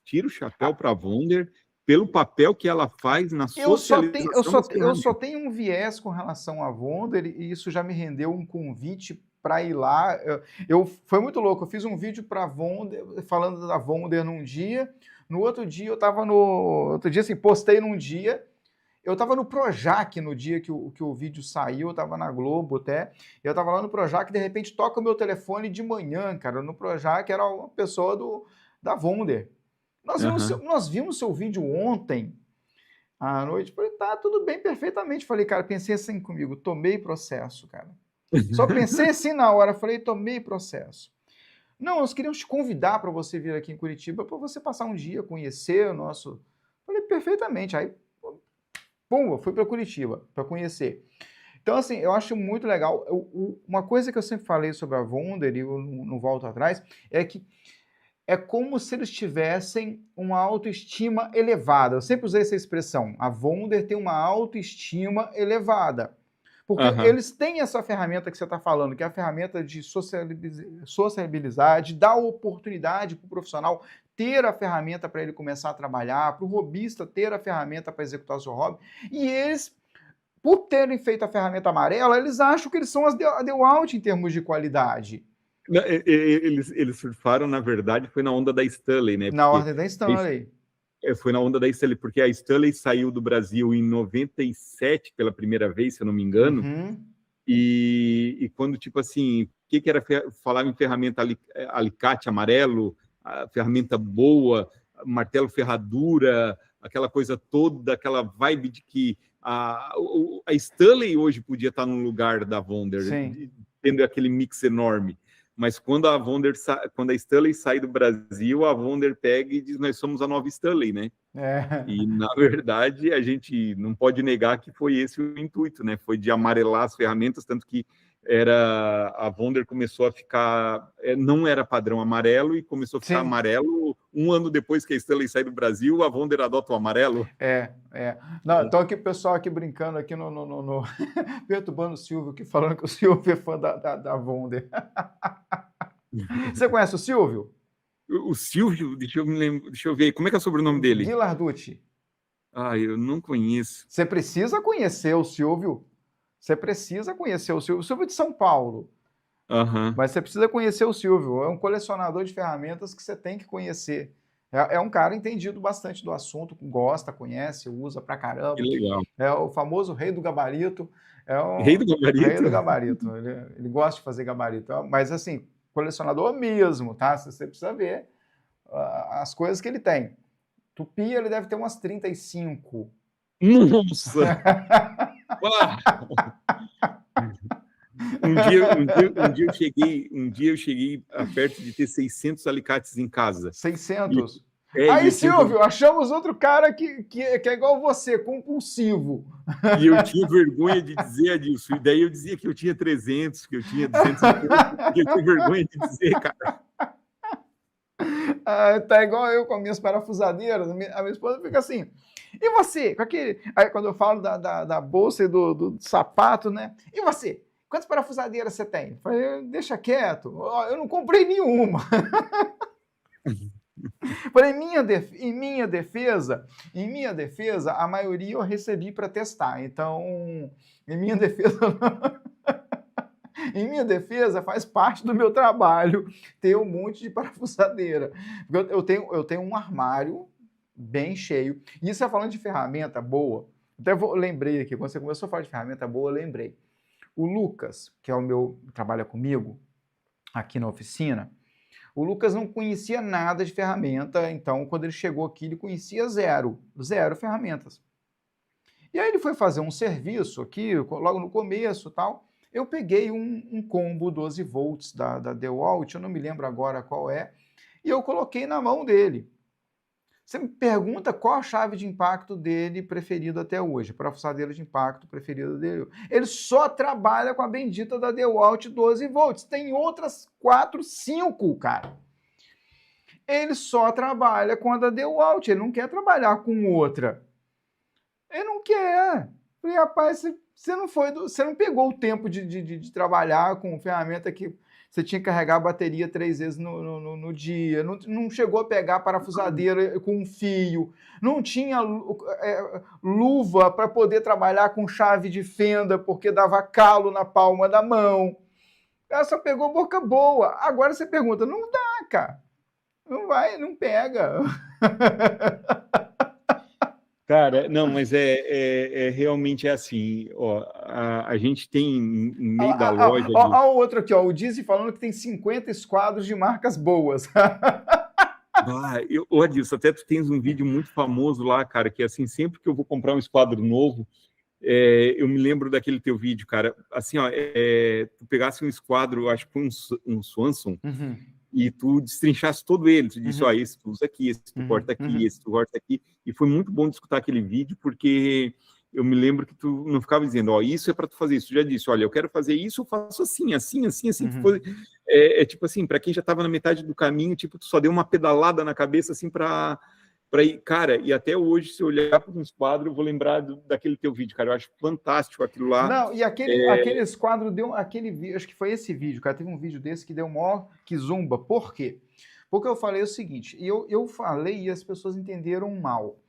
pelo papel que ela faz na socialização. Eu só tenho um viés com relação à Wonder, e isso já me rendeu um convite para ir lá. Foi muito louco, eu fiz um vídeo para Wonder, falando da Wonder num dia, no outro dia eu estava postei num dia, eu estava no Projac no dia que o vídeo saiu, eu estava na Globo até, eu estava lá no Projac, de repente toca o meu telefone de manhã, cara, no Projac era uma pessoa da Wonder. Nós vimos seu vídeo ontem à noite, falei, tá, tudo bem, perfeitamente. Falei, cara, pensei assim comigo, tomei processo, cara. Só pensei assim na hora, falei, tomei processo. Não, nós queríamos te convidar para você vir aqui em Curitiba, para você passar um dia, conhecer o nosso... Falei, perfeitamente. Aí, pum, fui para Curitiba para conhecer. Então, assim, eu acho muito legal. Uma coisa que eu sempre falei sobre a Wonder, e eu não volto atrás, é que é como se eles tivessem uma autoestima elevada. Eu sempre usei essa expressão. A Wonder tem uma autoestima elevada. Porque eles têm essa ferramenta que você está falando, que é a ferramenta de sociabilizar, de dar oportunidade para o profissional ter a ferramenta para ele começar a trabalhar, para o hobbyista ter a ferramenta para executar o seu hobby. E eles, por terem feito a ferramenta amarela, eles acham que eles são a DeWalt em termos de qualidade. Eles surfaram, na verdade, foi na onda da Stanley, né? Na ordem da Stanley. Foi na onda da Stanley, porque a Stanley saiu do Brasil em 97 pela primeira vez, se eu não me engano. E quando, tipo assim, o que era falar em ferramenta alicate amarelo, a ferramenta boa, martelo ferradura, aquela coisa toda, aquela vibe de que a Stanley hoje podia estar no lugar da Wonder, tendo aquele mix enorme. Mas quando a Stanley sai do Brasil, a Wonder pega e diz, nós somos a nova Stanley, né? E, na verdade, a gente não pode negar que foi esse o intuito, né? Foi de amarelar as ferramentas, tanto que a Wonder começou a ficar... não era padrão amarelo e começou a ficar amarelo. Um ano depois que a Stanley sai do Brasil, a Wonder adota o amarelo. Não, então aqui o pessoal aqui brincando aqui no perturbando o Silvio, aqui falando que o Silvio é fã da Wonder. Você conhece o Silvio? O Silvio, deixa eu ver, como é que é o sobrenome dele? Ghilarducci. Eu não conheço. Você precisa conhecer o Silvio. Você precisa conhecer o Silvio. O Silvio é de São Paulo. Mas você precisa conhecer o Silvio. É um colecionador de ferramentas que você tem que conhecer. É um cara entendido bastante do assunto, gosta, conhece, usa pra caramba. Que legal. É o famoso rei do gabarito. Rei do gabarito? Rei do gabarito. Ele gosta de fazer gabarito. Mas, assim, colecionador mesmo, tá? Você precisa ver as coisas que ele tem. Tupi, ele deve ter umas 35. Nossa! Um dia eu cheguei a perto de ter 600 alicates em casa. 600? Aí, Silvio, achamos outro cara que é igual você, compulsivo. E eu tinha vergonha de dizer, Adilson, e daí eu dizia que eu tinha 300, que eu tinha 200 porque eu tinha vergonha de dizer, cara. Tá igual eu com as minhas parafusadeiras. A minha esposa fica assim, e você? Com aquele... Aí quando eu falo da bolsa e do sapato, né? E você? Quantas parafusadeiras você tem? Eu falei, deixa quieto, eu não comprei nenhuma. Falei, em minha defesa, a maioria eu recebi para testar. Então, em minha defesa, faz parte do meu trabalho ter um monte de parafusadeira. Eu tenho um armário bem cheio. E isso é falando de ferramenta boa. Até lembrei aqui, quando você começou a falar de ferramenta boa, eu lembrei. O Lucas, que é trabalha comigo aqui na oficina, o Lucas não conhecia nada de ferramenta, então quando ele chegou aqui, ele conhecia zero ferramentas. E aí ele foi fazer um serviço aqui, logo no começo tal, eu peguei um combo 12 volts da DeWalt, eu não me lembro agora qual é, e eu coloquei na mão dele. Você me pergunta qual a chave de impacto dele preferida até hoje, parafusadeira de impacto preferida dele. Ele só trabalha com a bendita da DeWalt 12 volts. Tem outras 4, 5, cara. Ele só trabalha com a da DeWalt, ele não quer trabalhar com outra. Ele não quer. Falei, rapaz, você não pegou o tempo de trabalhar com ferramenta que você tinha que carregar a bateria 3 vezes no dia, não chegou a pegar a parafusadeira com um fio, não tinha luva para poder trabalhar com chave de fenda, porque dava calo na palma da mão. Ela só pegou boca boa. Agora você pergunta, não dá, cara. Não vai, não pega. Cara, não, mas realmente é assim, ó, a gente tem em meio da loja... Olha o outro aqui, ó, o Dizzy falando que tem 50 esquadros de marcas boas. Adilson, até tu tens um vídeo muito famoso lá, cara, que assim, sempre que eu vou comprar um esquadro novo, eu me lembro daquele teu vídeo, cara, assim, ó, tu pegasse um esquadro, acho que foi um Swanson, e tu destrinchasse todo ele, tu disse, ó, esse tu usa aqui, esse tu corta aqui, esse tu corta aqui, e foi muito bom de escutar aquele vídeo, porque eu me lembro que tu não ficava dizendo, ó, isso é para tu fazer isso, tu já disse, olha, eu quero fazer isso, eu faço assim, tipo assim, para quem já estava na metade do caminho, tipo, tu só deu uma pedalada na cabeça, assim, para Cara, e até hoje, se eu olhar para uns quadros, eu vou lembrar daquele teu vídeo, cara. Eu acho fantástico aquilo lá. Não, e aqueles quadros deu aquele vídeo, acho que foi esse vídeo, cara. Teve um vídeo desse que deu maior que zumba. Por quê? Porque eu falei o seguinte, e eu falei e as pessoas entenderam mal.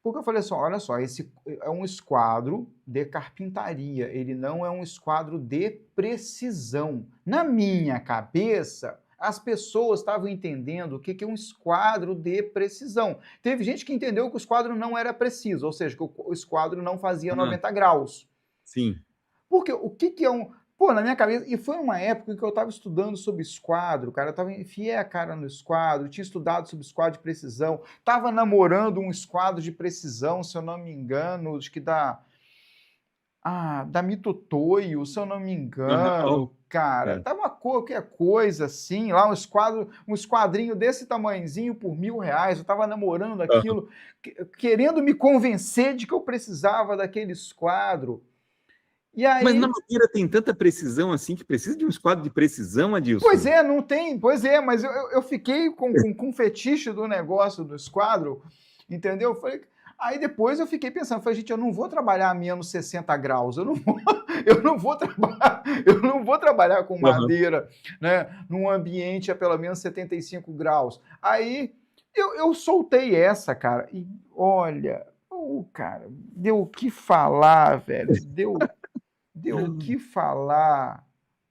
Porque eu falei assim, olha só, esse é um esquadro de carpintaria, ele não é um esquadro de precisão. Na minha cabeça, as pessoas estavam entendendo o que é um esquadro de precisão. Teve gente que entendeu que o esquadro não era preciso, ou seja, que o esquadro não fazia 90 graus. Sim. Porque o que é um... Pô, na minha cabeça, e foi uma época em que eu estava estudando sobre esquadro, cara, eu enfiei a cara no esquadro, tinha estudado sobre esquadro de precisão, estava namorando um esquadro de precisão, se eu não me engano, acho que da Mitutoyo, se eu não me engano, cara, tava qualquer coisa assim, lá um esquadrinho desse tamanhozinho por R$1.000, eu tava namorando aquilo, querendo me convencer de que eu precisava daquele esquadro. E aí... Mas na madeira tem tanta precisão assim que precisa de um esquadro de precisão, Adilson? Pois é, não tem, pois é, mas eu fiquei com fetiche do negócio do esquadro, entendeu? Aí depois eu fiquei pensando, falei, gente, eu não vou trabalhar a menos 60 graus, eu não vou trabalhar com madeira, né, num ambiente a pelo menos 75 graus. Aí eu soltei essa, cara, e olha, cara, deu o que falar, velho, deu o que falar.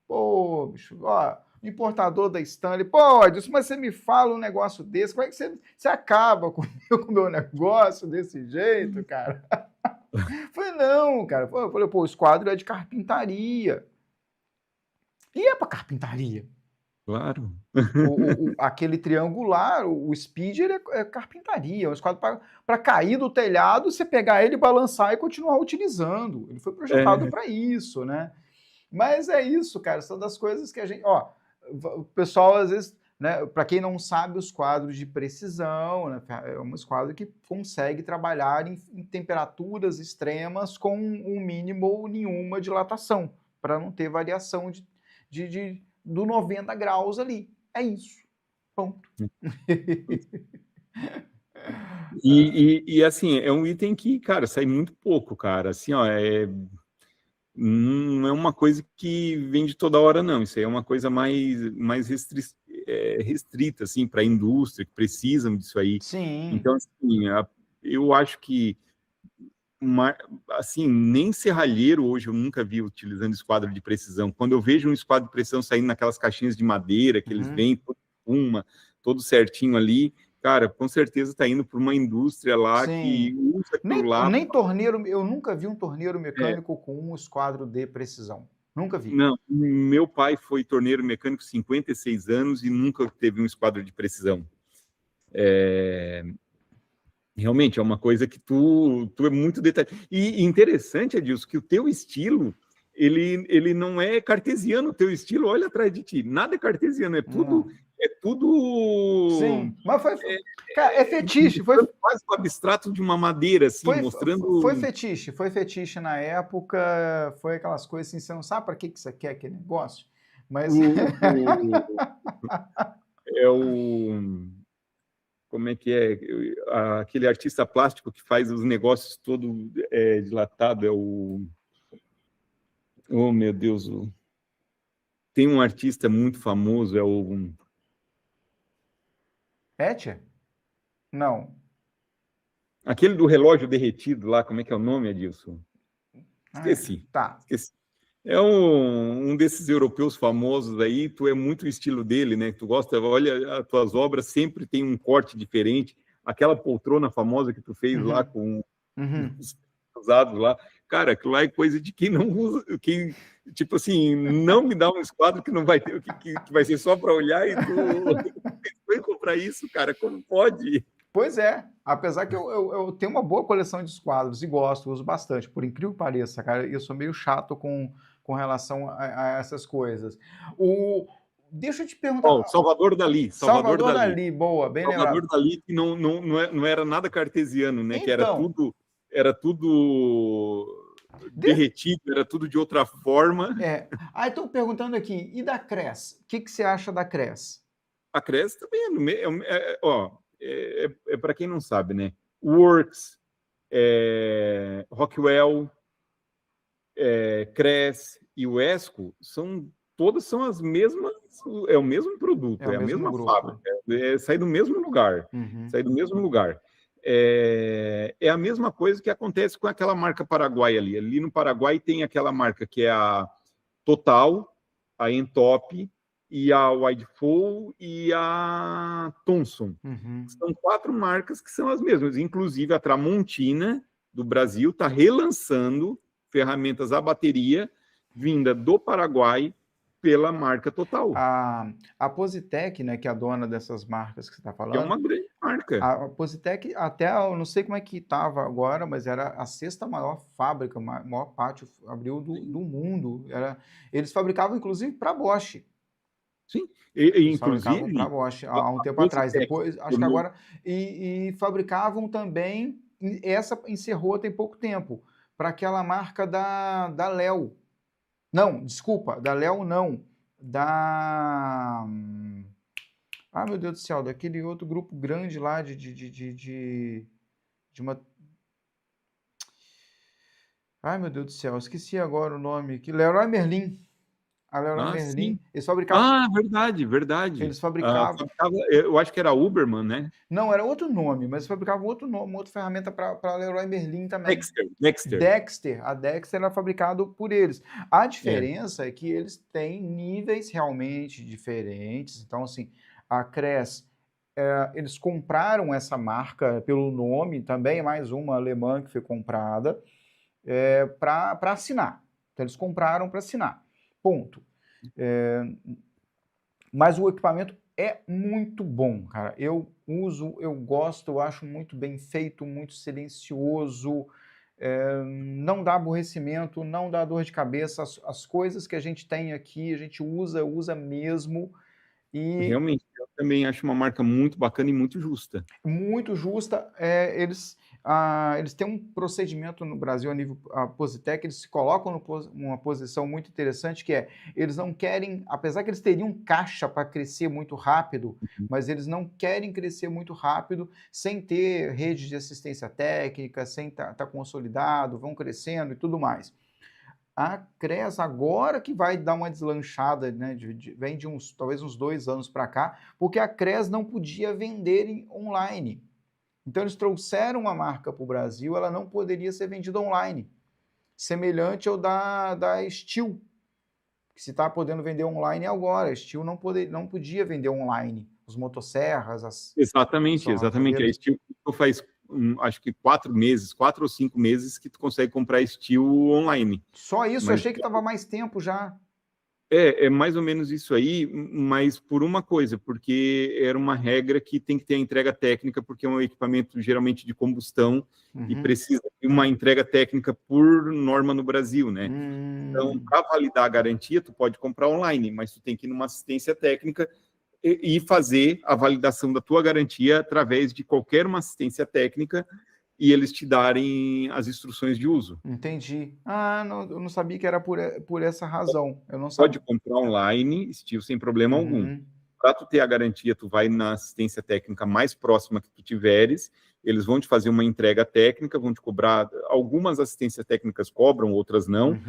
Pô, bicho, ó, importador da Stanley, pô, Edilson, mas você me fala um negócio desse, como é que você acaba com o meu negócio desse jeito, cara? Falei, não, cara. Eu falei, pô, o esquadro é de carpintaria. E é pra carpintaria. Claro. Aquele triangular, o speeder é carpintaria, é um esquadro para cair do telhado, você pegar ele, balançar e continuar utilizando. Ele foi projetado para isso, né? Mas é isso, cara, são das coisas que a gente... Ó, o pessoal, às vezes, né, para quem não sabe, os quadros de precisão, né, é um esquadro que consegue trabalhar em temperaturas extremas com um mínimo ou nenhuma dilatação, para não ter variação do 90 graus ali. É isso. Ponto. E assim, é um item que, cara, sai muito pouco, cara. Assim, ó, não é uma coisa que vende toda hora, não. Isso aí é uma coisa mais restrita, assim, para a indústria, que precisam disso aí. Sim. Então, assim, eu acho que, assim, nem serralheiro hoje eu nunca vi utilizando esquadro de precisão. Quando eu vejo um esquadro de precisão saindo naquelas caixinhas de madeira, que eles vêm todo certinho ali, cara, com certeza está indo para uma indústria lá que usa aquilo lá. Nem torneiro, eu nunca vi um torneiro mecânico com um esquadro de precisão. Nunca vi. Não, meu pai foi torneiro mecânico 56 anos e nunca teve um esquadro de precisão. Realmente é uma coisa que tu é muito detalhado. E interessante, Adilson, que o teu estilo, ele não é cartesiano, o teu estilo, olha atrás de ti, nada é cartesiano, é tudo... Sim, mas cara, é fetiche. Foi quase o abstrato de uma madeira, assim, mostrando... Foi fetiche na época, foi aquelas coisas assim, você não sabe para que você quer aquele negócio, mas... Como é que é? Aquele artista plástico que faz os negócios todo dilatado, Oh, meu Deus! Tem um artista muito famoso, Etcher? Não. Aquele do relógio derretido lá, como é que é o nome, Adilson? Esqueci. Tá. Esqueci. É um desses europeus famosos aí, tu é muito o estilo dele, né? Tu gosta, olha, as tuas obras sempre tem um corte diferente. Aquela poltrona famosa que tu fez lá com os usados lá. Cara, aquilo lá é coisa de quem não usa, quem, tipo assim, não me dá um esquadro que não vai ter, que vai ser só para olhar e tu vai comprar isso, cara, como pode? Pois é, apesar que eu tenho uma boa coleção de esquadros e gosto, uso bastante, por incrível que pareça, cara, eu sou meio chato com relação a essas coisas. Deixa eu te perguntar... Salvador Dalí. Salvador Dalí, boa, bem lembrado. Salvador Dalí que não era nada cartesiano, né? Que era tudo derretido, era tudo de outra forma. Estou perguntando aqui, e da Cres? O que você acha da Cres? A Cres também para quem não sabe, né? Works, Rockwell, Crest e o Esco todas são as mesmas, é o mesmo produto, o é a mesmo mesma grupo. fábrica, sai do mesmo lugar, sai do mesmo lugar. É a mesma coisa que acontece com aquela marca Paraguai ali. Ali no Paraguai tem aquela marca que é a Total, a Entop, e a Widefall e a Thomson. São 4 marcas que são as mesmas. Inclusive, a Tramontina, do Brasil, está relançando ferramentas à bateria vinda do Paraguai pela marca Total. A Positec, né, que é a dona dessas marcas que você está falando. É uma grande marca. A Positec, até eu não sei como é que estava agora, mas era a 6ª maior fábrica, maior pátio abril do mundo. Eles fabricavam, inclusive, para Bosch. Sim, Eles inclusive fabricavam para Bosch há um tempo atrás. Depois, acho que agora. E fabricavam também. Essa encerrou tem pouco tempo, para aquela marca da Léo. Não, desculpa, da Léo não. Meu Deus do céu, daquele outro grupo grande lá de uma. Meu Deus do céu, esqueci agora o nome. Leroy Merlin. A Leroy Merlin. Sim. Eles fabricavam. Verdade. Eles fabricavam. Eu acho que era Uberman, né? Não, era outro nome, mas fabricavam outro nome, outra ferramenta para Leroy Merlin também. Dexter. A Dexter era fabricado por eles. A diferença é que eles têm níveis realmente diferentes. Então, assim, a Crest, eles compraram essa marca pelo nome, também mais uma alemã que foi comprada, para assinar. Então, eles compraram para assinar. Ponto. Mas o equipamento é muito bom, cara. Eu uso, eu gosto, eu acho muito bem feito, muito silencioso, não dá aborrecimento, não dá dor de cabeça. As coisas que a gente tem aqui, a gente usa mesmo. E realmente, eu também acho uma marca muito bacana e muito justa. Muito justa. Eles têm um procedimento no Brasil, a nível Positec, eles se colocam numa posição muito interessante, que eles não querem, apesar que eles teriam caixa para crescer muito rápido, mas eles não querem crescer muito rápido sem ter rede de assistência técnica, sem estar consolidado, vão crescendo e tudo mais. A Crest agora que vai dar uma deslanchada, né? Vem de talvez uns 2 anos para cá, porque a Crest não podia vender online. Então eles trouxeram uma marca para o Brasil, ela não poderia ser vendida online. Semelhante ao da Steel, que se está podendo vender online agora. A Steel não podia vender online. Os motosserras, Exatamente. A Steel faz acho que 4 ou 5 meses que tu consegue comprar Steel online. Só isso? Eu achei que estava mais tempo já. É mais ou menos isso aí, mas por uma coisa, porque era uma regra que tem que ter a entrega técnica, porque é um equipamento geralmente de combustão e precisa de uma entrega técnica por norma no Brasil, né? Então, para validar a garantia, tu pode comprar online, mas tu tem que ir numa assistência técnica e fazer a validação da tua garantia através de qualquer uma assistência técnica e eles te darem as instruções de uso. Entendi. Eu não sabia que era por essa razão. Eu não Pode comprar online, Steel, sem problema algum. Para tu ter a garantia, tu vai na assistência técnica mais próxima que tu tiveres, eles vão te fazer uma entrega técnica, vão te cobrar, algumas assistências técnicas cobram, outras não,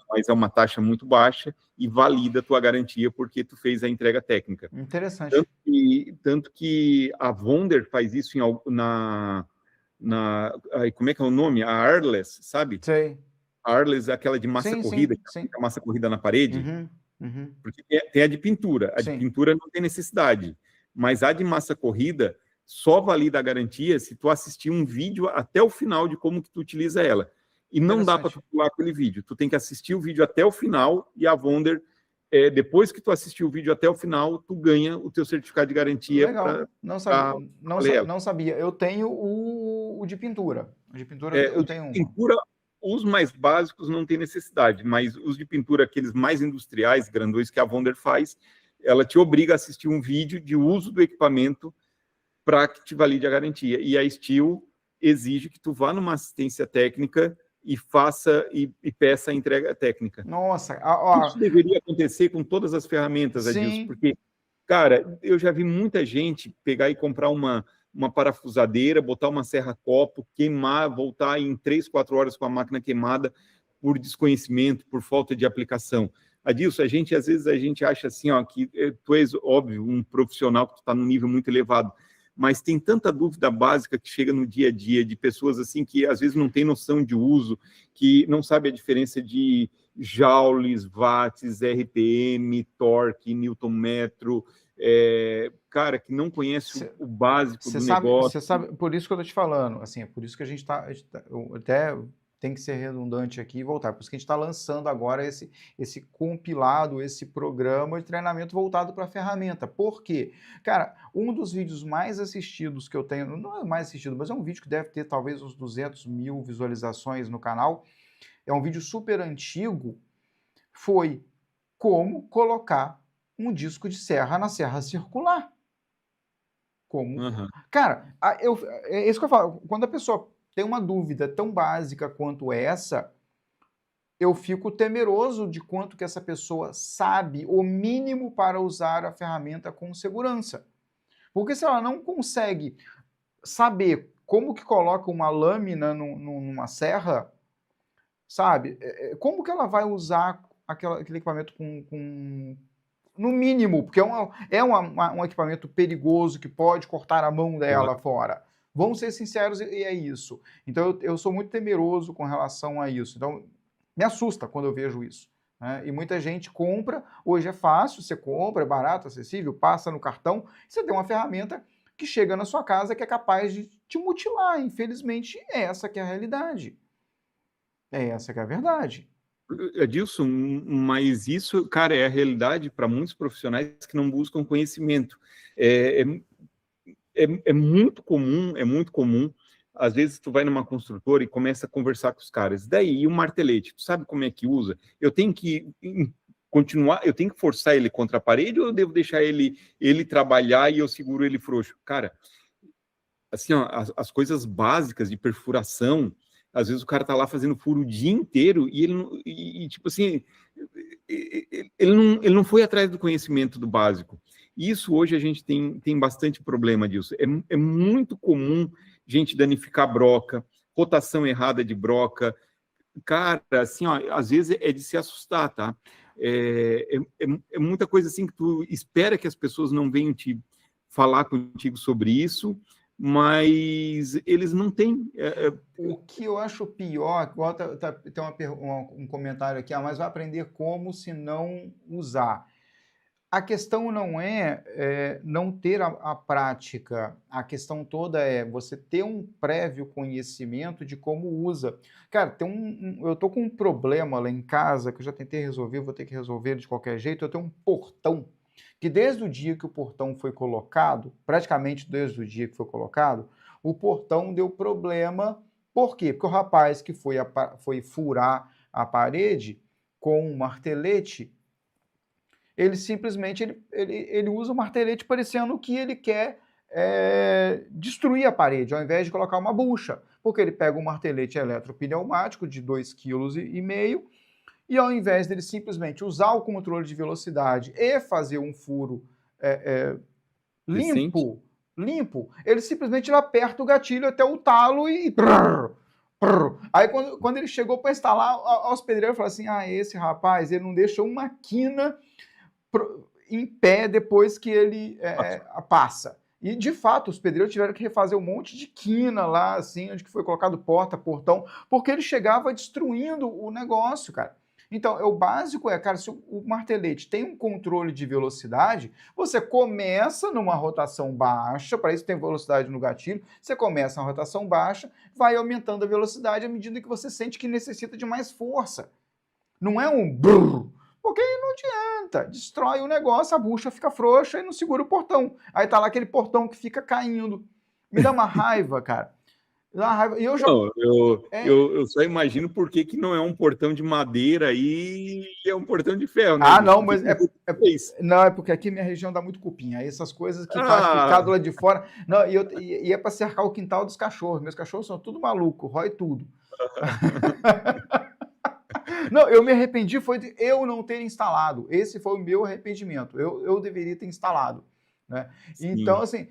mas é uma taxa muito baixa e valida a tua garantia porque tu fez a entrega técnica. Interessante. Tanto que a Wonder faz isso como é que é o nome? A Arles, sabe? Sei. A Arles é aquela de massa corrida, que fica a massa corrida na parede. Porque tem a de pintura. A de pintura não tem necessidade. Mas a de massa corrida só valida a garantia se tu assistir um vídeo até o final de como que tu utiliza ela. E não dá para tu pular aquele vídeo. Tu tem que assistir o vídeo até o final e a Wonder, depois que tu assistir o vídeo até o final, tu ganha o teu certificado de garantia. Legal. Não sabia. Eu tenho o de pintura. O de pintura eu tenho um. Pintura, os mais básicos não tem necessidade, mas os de pintura, aqueles mais industriais, grandões que a Wonder faz, ela te obriga a assistir um vídeo de uso do equipamento para que te valide a garantia. E a Steel exige que tu vá numa assistência técnica e faça e peça a entrega técnica. Nossa, isso deveria acontecer com todas as ferramentas, Adilson, porque, cara, eu já vi muita gente pegar e comprar uma uma parafusadeira, botar uma serra-copo, queimar, voltar em 3, 4 horas com a máquina queimada por desconhecimento, por falta de aplicação. Adilson, às vezes a gente acha assim, ó, que tu és, óbvio, um profissional que está num nível muito elevado, mas tem tanta dúvida básica que chega no dia a dia de pessoas assim que às vezes não tem noção de uso, que não sabe a diferença de joules, watts, RPM, torque, newton-metro, cara, que não conhece o básico do negócio. Você sabe, por isso que eu estou te falando, assim, é por isso que a gente está, até tem que ser redundante aqui e voltar, por isso que a gente está lançando agora esse compilado, esse programa de treinamento voltado para a ferramenta. Por quê? Cara, um dos vídeos mais assistidos que eu tenho, não é mais assistido, mas é um vídeo que deve ter talvez uns 200 mil visualizações no canal, é um vídeo super antigo, foi como colocar um disco de serra na serra circular. Como? Uhum. Cara, é isso que eu falo. Quando a pessoa tem uma dúvida tão básica quanto essa, eu fico temeroso de quanto que essa pessoa sabe o mínimo para usar a ferramenta com segurança. Porque se ela não consegue saber como que coloca uma lâmina numa serra, sabe? Como que ela vai usar aquele equipamento no mínimo, porque um equipamento perigoso que pode cortar a mão dela fora. Vamos ser sinceros, e é isso. Então, eu sou muito temeroso com relação a isso. Então, me assusta quando eu vejo isso. Né? E muita gente compra, hoje é fácil, você compra, é barato, acessível, passa no cartão, você tem uma ferramenta que chega na sua casa que é capaz de te mutilar. Infelizmente, essa que é a realidade. Essa que é a verdade. Adilson, mas isso, cara, é a realidade para muitos profissionais que não buscam conhecimento. É muito comum, às vezes tu vai numa construtora e começa a conversar com os caras, daí o martelete, tu sabe como é que usa? Eu tenho que continuar, eu tenho que forçar ele contra a parede ou eu devo deixar ele trabalhar e eu seguro ele frouxo? Cara, assim, ó, as coisas básicas de perfuração, às vezes o cara tá lá fazendo furo o dia inteiro e ele tipo assim, ele não foi atrás do conhecimento do básico. Isso hoje a gente tem bastante problema disso. É muito comum gente danificar broca, rotação errada de broca. Cara, assim, ó, às vezes é de se assustar, tá? É muita coisa assim que tu espera que as pessoas não venham te falar contigo sobre isso, mas eles não têm. O que eu acho pior, igual tem um comentário aqui, mas vai aprender como se não usar. A questão não é não ter a prática, a questão toda é você ter um prévio conhecimento de como usa. Cara, eu tô com um problema lá em casa que eu já tentei resolver, vou ter que resolver de qualquer jeito. Eu tenho um portão que desde o dia que o portão foi colocado, praticamente desde o dia que foi colocado, o portão deu problema. Por quê? Porque o rapaz que foi furar a parede com um martelete, ele simplesmente ele usa o martelete parecendo que ele quer destruir a parede, ao invés de colocar uma bucha. Porque ele pega um martelete eletropneumático de 2,5 kg e ao invés dele simplesmente usar o controle de velocidade e fazer um furo limpo, ele simplesmente aperta o gatilho até o talo e... Aí quando ele chegou para instalar, os pedreiros falaram assim, esse rapaz, ele não deixa uma quina em pé depois que ele passa. E, de fato, os pedreiros tiveram que refazer um monte de quina lá, assim, onde foi colocado porta, portão, porque ele chegava destruindo o negócio, cara. Então, o básico cara, se o martelete tem um controle de velocidade, você começa numa rotação baixa, para isso tem velocidade no gatilho, você começa na rotação baixa, vai aumentando a velocidade à medida que você sente que necessita de mais força. Não é um brrr, porque não adianta, destrói o negócio, a bucha fica frouxa e não segura o portão. Aí tá lá aquele portão que fica caindo. Me dá uma raiva, cara. Me dá uma raiva. E eu só imagino por que não é um portão de madeira e é um portão de ferro, né? Não, mas não, é porque aqui minha região dá muito cupim. Aí essas coisas que faz ficar do lado de fora. Não, e é para cercar o quintal dos cachorros. Meus cachorros são tudo maluco, rói tudo. Não, eu me arrependi foi de eu não ter instalado. Esse foi o meu arrependimento. Eu deveria ter instalado. né? Sim. Então, assim,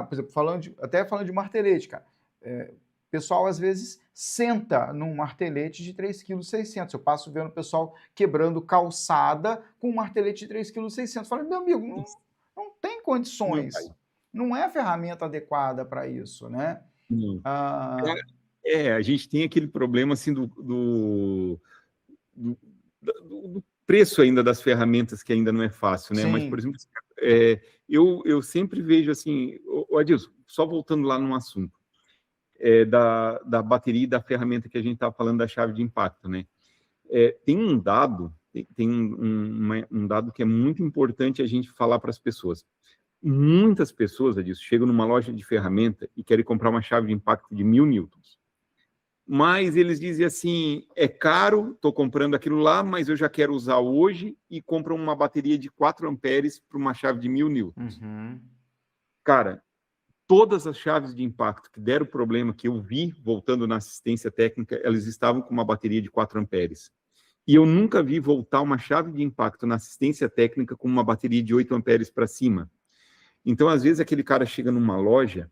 por exemplo, até falando de martelete, cara, o pessoal às vezes senta num martelete de 3,6 kg. Eu passo vendo o pessoal quebrando calçada com um martelete de 3,6 kg. Falo, meu amigo, não tem Não vai. condições. Não é a ferramenta adequada para isso, né? Não. Ah, A gente tem aquele problema assim do preço ainda das ferramentas, que ainda não é fácil, né? Mas, por sim. exemplo, eu sempre vejo assim, Adilson, só voltando lá no assunto, da bateria e da ferramenta que a gente estava falando da chave de impacto, né? Tem um dado, um dado que é muito importante a gente falar para as pessoas. Muitas pessoas, Adilson, chegam numa loja de ferramenta e querem comprar uma chave de impacto de 1000 newtons. Mas eles dizem assim, é caro, estou comprando aquilo lá, mas eu já quero usar hoje, e compram uma bateria de 4 amperes para uma chave de 1000 newtons. Uhum. Cara, todas as chaves de impacto que deram problema, que eu vi voltando na assistência técnica, elas estavam com uma bateria de 4 amperes. E eu nunca vi voltar uma chave de impacto na assistência técnica com uma bateria de 8 amperes para cima. Então, às vezes, aquele cara chega numa loja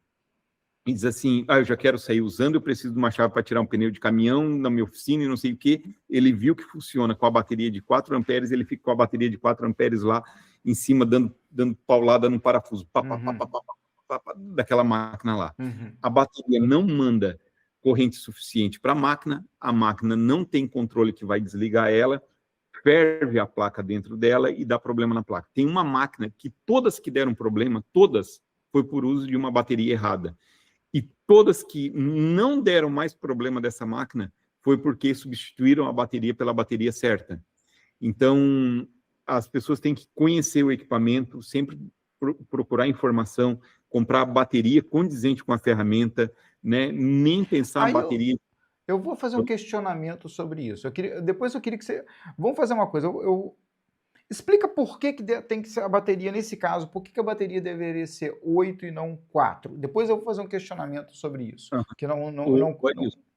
e diz assim, eu já quero sair usando, eu preciso de uma chave para tirar um pneu de caminhão na minha oficina e não sei o quê. Ele viu que funciona com a bateria de 4 amperes, ele fica com a bateria de 4 amperes lá em cima, dando paulada no parafuso, daquela máquina lá. Uhum. A bateria não manda corrente suficiente para a máquina não tem controle que vai desligar ela, ferve a placa dentro dela e dá problema na placa. Tem uma máquina que todas que deram problema, todas, foi por uso de uma bateria errada. E todas que não deram mais problema dessa máquina foi porque substituíram a bateria pela bateria certa. Então, as pessoas têm que conhecer o equipamento, sempre procurar informação, comprar bateria condizente com a ferramenta, né? Nem pensar em bateria. Eu vou fazer um questionamento sobre isso. Depois eu queria que você... Vamos fazer uma coisa. Explica por que tem que ser a bateria nesse caso, por que a bateria deveria ser 8 e não 4. Depois eu vou fazer um questionamento sobre isso, que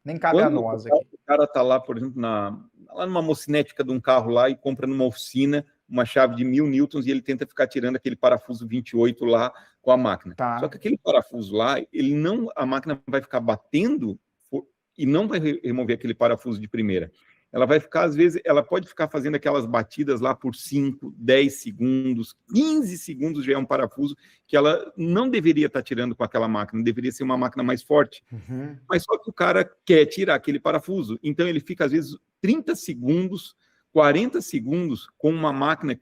nem cabe a nós aqui. O cara está lá, por exemplo, lá numa mocinética de um carro lá e compra numa oficina uma chave de 1000 newtons e ele tenta ficar tirando aquele parafuso 28 lá com a máquina. Tá. Só que aquele parafuso lá, a máquina vai ficar batendo e não vai remover aquele parafuso de primeira. Ela vai ficar, às vezes, ela pode ficar fazendo aquelas batidas lá por 5, 10 segundos, 15 segundos já é um parafuso que ela não deveria estar tirando com aquela máquina, deveria ser uma máquina mais forte. Uhum. Mas só que o cara quer tirar aquele parafuso, então ele fica, às vezes, 30 segundos, 40 segundos com uma máquina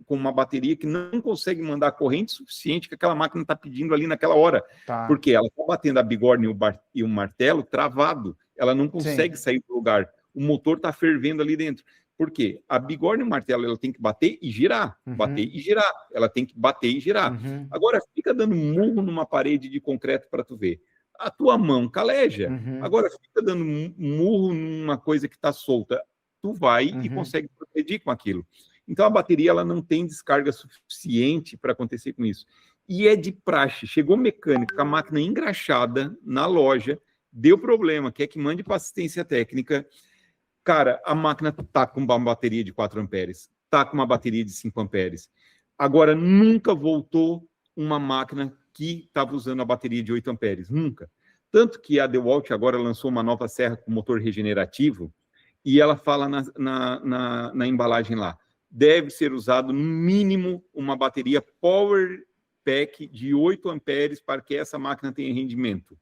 com uma bateria que não consegue mandar corrente suficiente que aquela máquina está pedindo ali naquela hora. Tá. Porque ela está batendo a bigorna e o martelo travado, ela não consegue sair do lugar. O motor está fervendo ali dentro. Por quê? A bigorna e o martelo, ela tem que bater e girar. Uhum. Bater e girar. Ela tem que bater e girar. Uhum. Agora, fica dando murro numa parede de concreto para tu ver. A tua mão caleja. Uhum. Agora, fica dando murro numa coisa que está solta. Tu vai e consegue progredir com aquilo. Então, a bateria ela não tem descarga suficiente para acontecer com isso. E é de praxe. Chegou mecânico com a máquina engraxada na loja, deu problema, quer que mande para assistência técnica. Cara, a máquina está com uma bateria de 4 amperes, está com uma bateria de 5 amperes. Agora, nunca voltou uma máquina que estava usando a bateria de 8 amperes. Nunca. Tanto que a DeWalt agora lançou uma nova serra com motor regenerativo e ela fala na embalagem lá, deve ser usado no mínimo uma bateria Power Pack de 8 amperes para que essa máquina tenha rendimento.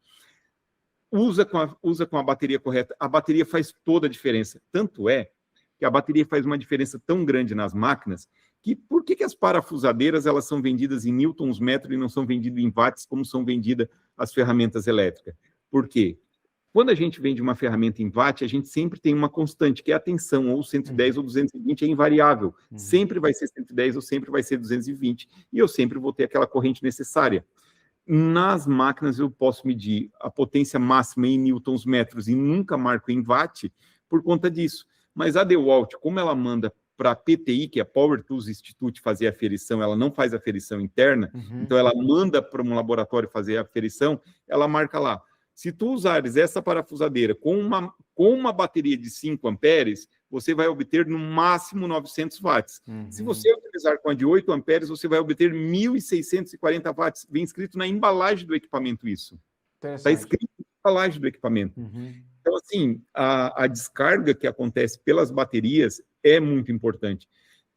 Usa com a bateria correta. A bateria faz toda a diferença. Tanto é que a bateria faz uma diferença tão grande nas máquinas que por que as parafusadeiras elas são vendidas em newtons metro e não são vendidas em watts como são vendidas as ferramentas elétricas? Por quê? Quando a gente vende uma ferramenta em watt, a gente sempre tem uma constante, que é a tensão, ou 110 ou 220 é invariável. Sempre vai ser 110 ou sempre vai ser 220, e eu sempre vou ter aquela corrente necessária. Nas máquinas eu posso medir a potência máxima em newtons metros e nunca marco em watt por conta disso. Mas a DeWalt, como ela manda para a PTI, que é a Power Tools Institute, fazer a aferição, ela não faz a aferição interna, então ela manda para um laboratório fazer a aferição, ela marca lá. Se tu usares essa parafusadeira com uma bateria de 5 amperes, você vai obter no máximo 900 watts. Se você utilizar com a de 8 amperes, você vai obter 1.640 watts. Vem escrito na embalagem do equipamento isso. Está escrito na embalagem do equipamento. Então, assim, a descarga que acontece pelas baterias é muito importante.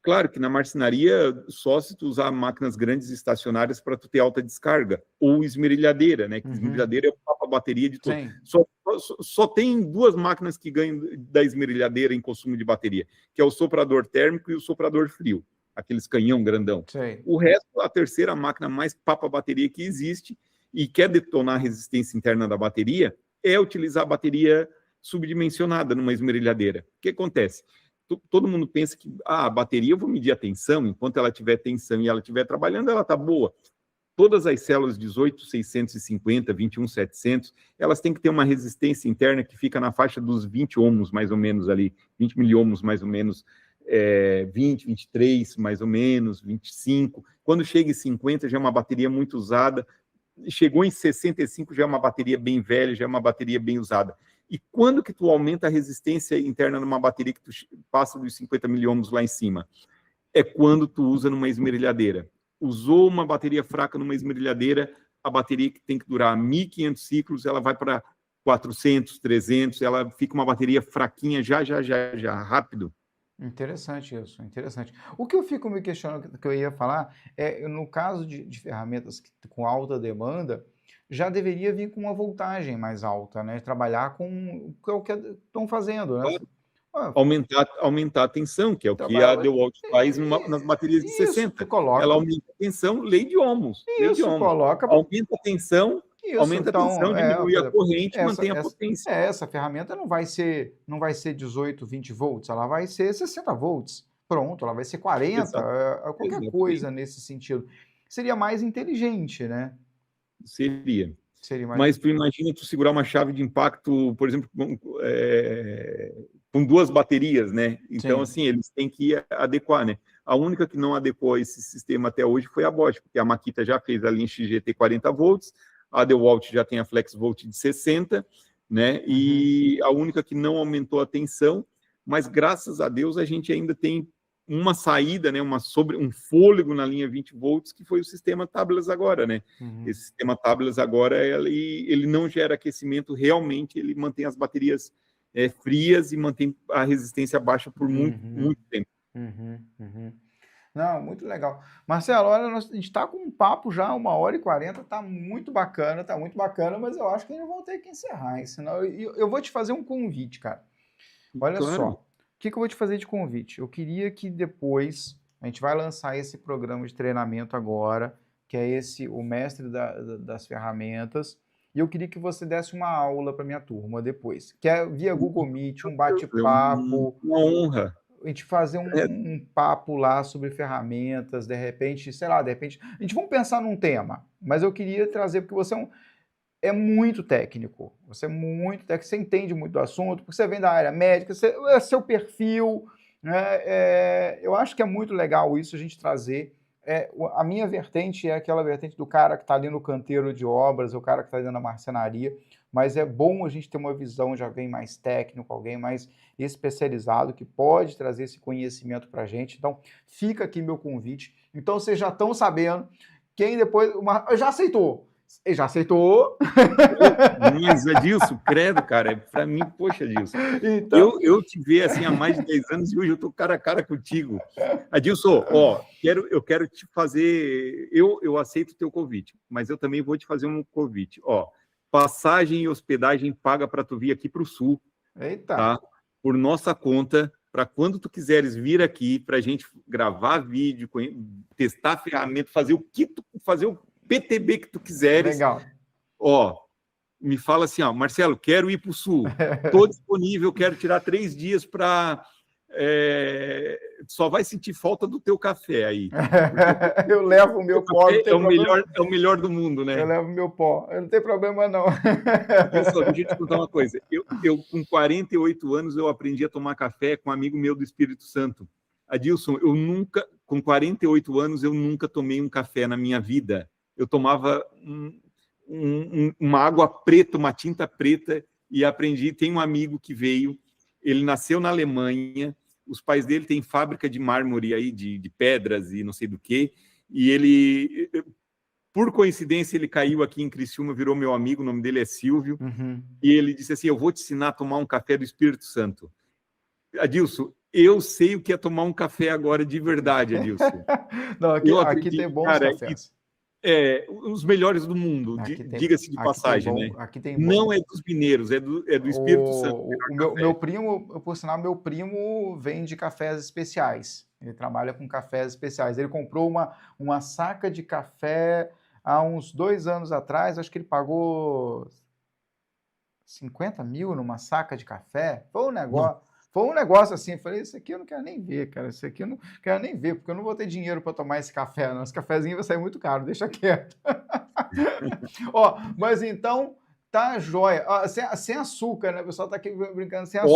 Claro que na marcenaria, só se tu usar máquinas grandes estacionárias para tu ter alta descarga, ou esmerilhadeira, né? Que esmerilhadeira é a bateria de tudo. Só tem duas máquinas que ganham da esmerilhadeira em consumo de bateria, que é o soprador térmico e o soprador frio, aqueles canhão grandão. Sim. O resto, a terceira máquina mais papa-bateria que existe e quer detonar a resistência interna da bateria, é utilizar a bateria subdimensionada numa esmerilhadeira. O que acontece? Todo mundo pensa que a bateria eu vou medir a tensão, enquanto ela tiver tensão e ela estiver trabalhando, ela está boa. Todas as células 18.650, 21.700, elas têm que ter uma resistência interna que fica na faixa dos 20 ohms, mais ou menos ali, 20 miliohms, mais ou menos, 20, 23, mais ou menos, 25. Quando chega em 50, já é uma bateria muito usada. Chegou em 65, já é uma bateria bem velha, já é uma bateria bem usada. E quando que tu aumenta a resistência interna numa bateria que tu passa dos 50 miliohms lá em cima? É quando tu usa numa esmerilhadeira. Usou uma bateria fraca numa esmerilhadeira, a bateria que tem que durar 1.500 ciclos, ela vai para 400, 300, ela fica uma bateria fraquinha já, rápido. Interessante isso, interessante. O que eu fico me questionando, que eu ia falar, é no caso de ferramentas com alta demanda, já deveria vir com uma voltagem mais alta, né? Trabalhar com o que estão fazendo, né? Claro. Aumentar a tensão, que é o que a DeWalt faz nas baterias de 60. Ela aumenta a tensão, lei de ohms. Aumenta a tensão, diminui a corrente, mantém a potência. Essa ferramenta não vai ser 18, 20 volts, ela vai ser 60 volts. Pronto, ela vai ser 40, qualquer coisa nesse sentido. Seria mais inteligente, né? Seria mais... Mas tu imagina tu segurar uma chave de impacto, por exemplo, com duas baterias, né? Então, assim, eles têm que adequar, né? A única que não adequou esse sistema até hoje foi a Bosch, porque a Makita já fez a linha XGT 40 volts, a DeWalt já tem a FlexVolt de 60, né? E a única que não aumentou a tensão, mas graças a Deus a gente ainda tem uma saída, né, um fôlego na linha 20 volts, que foi o sistema Tablas agora, né? Esse sistema Tablas agora, ele não gera aquecimento, realmente ele mantém as baterias frias e mantém a resistência baixa por muito tempo. Não, muito legal. Marcelo, olha, a gente está com um papo já, 1h40, tá muito bacana, mas eu acho que ainda vamos ter que encerrar, senão eu vou te fazer um convite, cara. Olha só. O que eu vou te fazer de convite? Eu queria que depois, a gente vai lançar esse programa de treinamento agora, que é o mestre das ferramentas, e eu queria que você desse uma aula para minha turma depois, que é via Google Meet, um bate-papo. Uma honra. A gente fazer um papo lá sobre ferramentas, de repente, a gente vamos pensar num tema, mas eu queria trazer, porque você é muito técnico, você entende muito do assunto, porque você vem da área médica, é seu perfil, né? Eu acho que é muito legal isso, a gente trazer. A minha vertente é aquela vertente do cara que está ali no canteiro de obras, o cara que está ali na marcenaria, mas é bom a gente ter uma visão de alguém mais técnico, alguém mais especializado, que pode trazer esse conhecimento para a gente. Então, fica aqui meu convite. Então, vocês já estão sabendo, quem depois... Já aceitou? Já aceitou? Mas, Adilson, credo, cara, para mim, poxa, Adilson, então... eu te vejo assim há mais de 10 anos e hoje eu estou cara a cara contigo. Adilson, eu quero te fazer, eu aceito o teu convite, mas eu também vou te fazer um convite, passagem e hospedagem paga para tu vir aqui para o Sul. Eita! Tá? Por nossa conta, para quando tu quiseres vir aqui, para a gente gravar vídeo, testar a ferramenta, fazer o PTB que tu quiseres. Legal. Me fala assim, Marcelo, quero ir para o Sul, estou disponível, quero tirar 3 dias para... só vai sentir falta do teu café aí. Eu levo o meu pó. É o melhor do mundo, né? Eu levo o meu pó. Não tem problema, não. Pessoal, deixa eu te contar uma coisa. Eu, com 48 anos, eu aprendi a tomar café com um amigo meu do Espírito Santo. Adilson, com 48 anos, eu nunca tomei um café na minha vida. Eu tomava uma água preta, uma tinta preta, e aprendi. Tem um amigo que veio Ele nasceu na Alemanha, os pais dele têm fábrica de mármore aí, de pedras e não sei do que, e ele, por coincidência, ele caiu aqui em Criciúma, virou meu amigo, o nome dele é Silvio, e ele disse assim, eu vou te ensinar a tomar um café do Espírito Santo. Adilson, eu sei o que é tomar um café agora de verdade, Adilson. Não, aqui tem bons cara, cafés. Os melhores do mundo, diga-se de passagem, né? Aqui tem não é dos mineiros, é do Espírito Santo. O meu primo, por sinal, meu primo vende cafés especiais. Ele trabalha com cafés especiais. Ele comprou uma saca de café há uns 2 anos atrás. Acho que ele pagou 50 mil numa saca de café. Foi um negócio assim, eu falei, isso aqui eu não quero nem ver, cara, isso aqui eu não quero nem ver, porque eu não vou ter dinheiro para tomar esse café, não. Esse cafezinho vai sair muito caro, deixa quieto. Ó, mas então, tá jóia. Sem açúcar, né? O pessoal tá aqui brincando sem açúcar.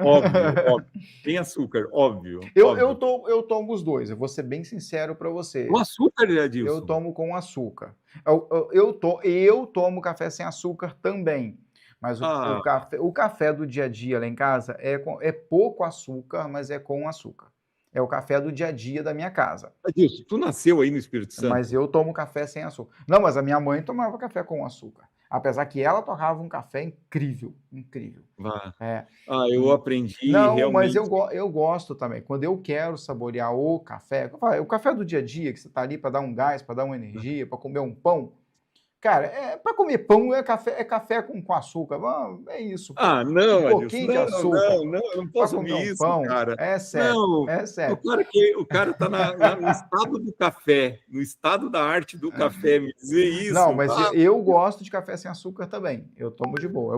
Óbvio. Sem açúcar, óbvio. Eu tomo os dois, eu vou ser bem sincero para você. O açúcar, Adilson? Eu tomo com açúcar. Eu tomo café sem açúcar também. Mas o café do dia a dia lá em casa é pouco açúcar, mas é com açúcar. É o café do dia a dia da minha casa. Adilson, tu nasceu aí no Espírito Santo? Mas eu tomo café sem açúcar. Não, mas a minha mãe tomava café com açúcar. Apesar que ela torrava um café incrível. Eu aprendi realmente. Mas eu gosto também. Quando eu quero saborear o café do dia a dia, que você está ali para dar um gás, para dar uma energia, para comer um pão. Cara, para comer pão é café com açúcar. É isso. Não, um pouquinho de açúcar. Eu não posso comer isso, pão, cara. É sério. O cara tá no estado do café, no estado da arte do café, me dizer isso. Não, mas eu gosto de café sem açúcar também. Eu tomo de boa,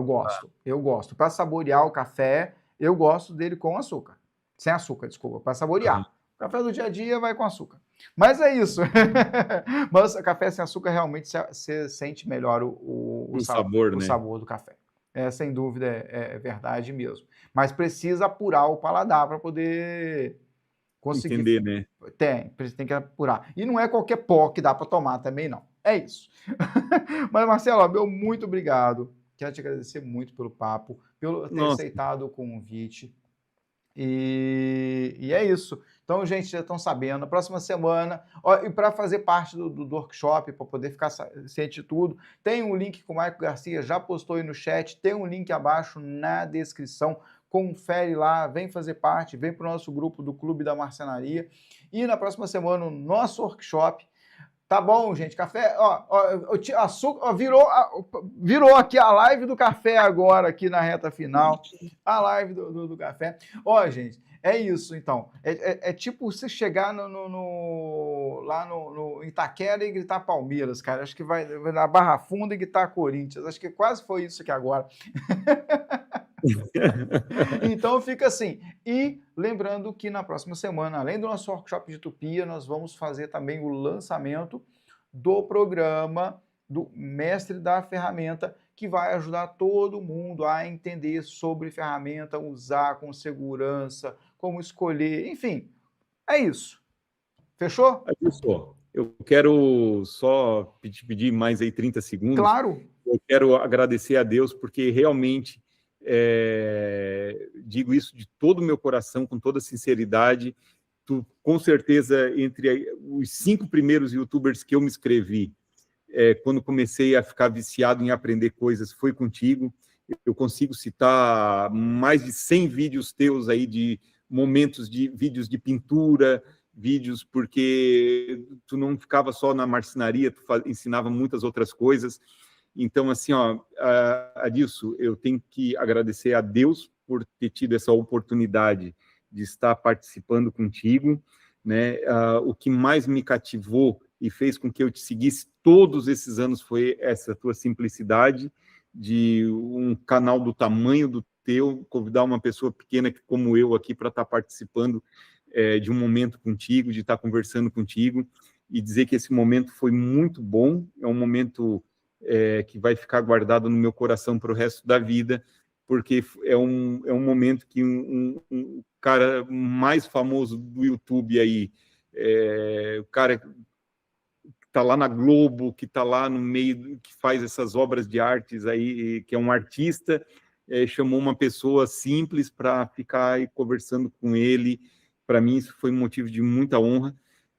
eu gosto. Para saborear o café, eu gosto dele com açúcar. Sem açúcar, desculpa, para saborear. O café do dia a dia vai com açúcar. Mas é isso. Mas café sem açúcar realmente você sente melhor o sabor, né? O sabor do café. Sem dúvida, é verdade mesmo. Mas precisa apurar o paladar para poder conseguir. Entender, né? Tem que apurar. E não é qualquer pó que dá para tomar também, não. É isso. Mas, Marcelo, meu muito obrigado. Quero te agradecer muito pelo papo, pelo ter aceitado o convite. E é isso. Então, gente, já estão sabendo. Na próxima semana, e para fazer parte do workshop, para poder ficar ciente de tudo, tem um link que o Maico Garcia já postou aí no chat, tem um link abaixo na descrição. Confere lá, vem fazer parte, vem para o nosso grupo do Clube da Marcenaria. E na próxima semana, o nosso workshop. Tá bom, gente, café, açúcar, virou aqui a live do café agora, aqui na reta final, a live do café. Gente, é isso, então, é tipo você chegar lá no Itaquera e gritar Palmeiras, cara, acho que vai na Barra Funda e gritar Corinthians, acho que quase foi isso aqui agora. Então fica assim. E lembrando que na próxima semana, além do nosso workshop de Utopia, nós vamos fazer também o lançamento do programa do Mestre da Ferramenta, que vai ajudar todo mundo a entender sobre ferramenta, usar com segurança, como escolher, enfim, é isso. Fechou? Fechou. Eu quero só pedir mais aí 30 segundos. Claro. Eu quero agradecer a Deus, porque realmente digo isso de todo o meu coração, com toda sinceridade. Tu, com certeza, entre os 5 primeiros youtubers que eu me inscrevi, quando comecei a ficar viciado em aprender coisas, foi contigo. Eu consigo citar mais de 100 vídeos teus aí, de momentos de vídeos de pintura, vídeos porque tu não ficava só na marcenaria, tu ensinava muitas outras coisas. Então, assim, Adilson, eu tenho que agradecer a Deus por ter tido essa oportunidade de estar participando contigo, né? O que mais me cativou e fez com que eu te seguisse todos esses anos foi essa tua simplicidade de um canal do tamanho do teu, convidar uma pessoa pequena como eu aqui para estar participando de um momento contigo, de estar conversando contigo, e dizer que esse momento foi muito bom, é um momento que vai ficar guardado no meu coração para o resto da vida, porque é um momento que um cara mais famoso do YouTube aí, o cara que está lá na Globo, que está lá no meio, que faz essas obras de artes aí, que é um artista, chamou uma pessoa simples para ficar aí conversando com ele. Para mim, isso foi um motivo de muita honra.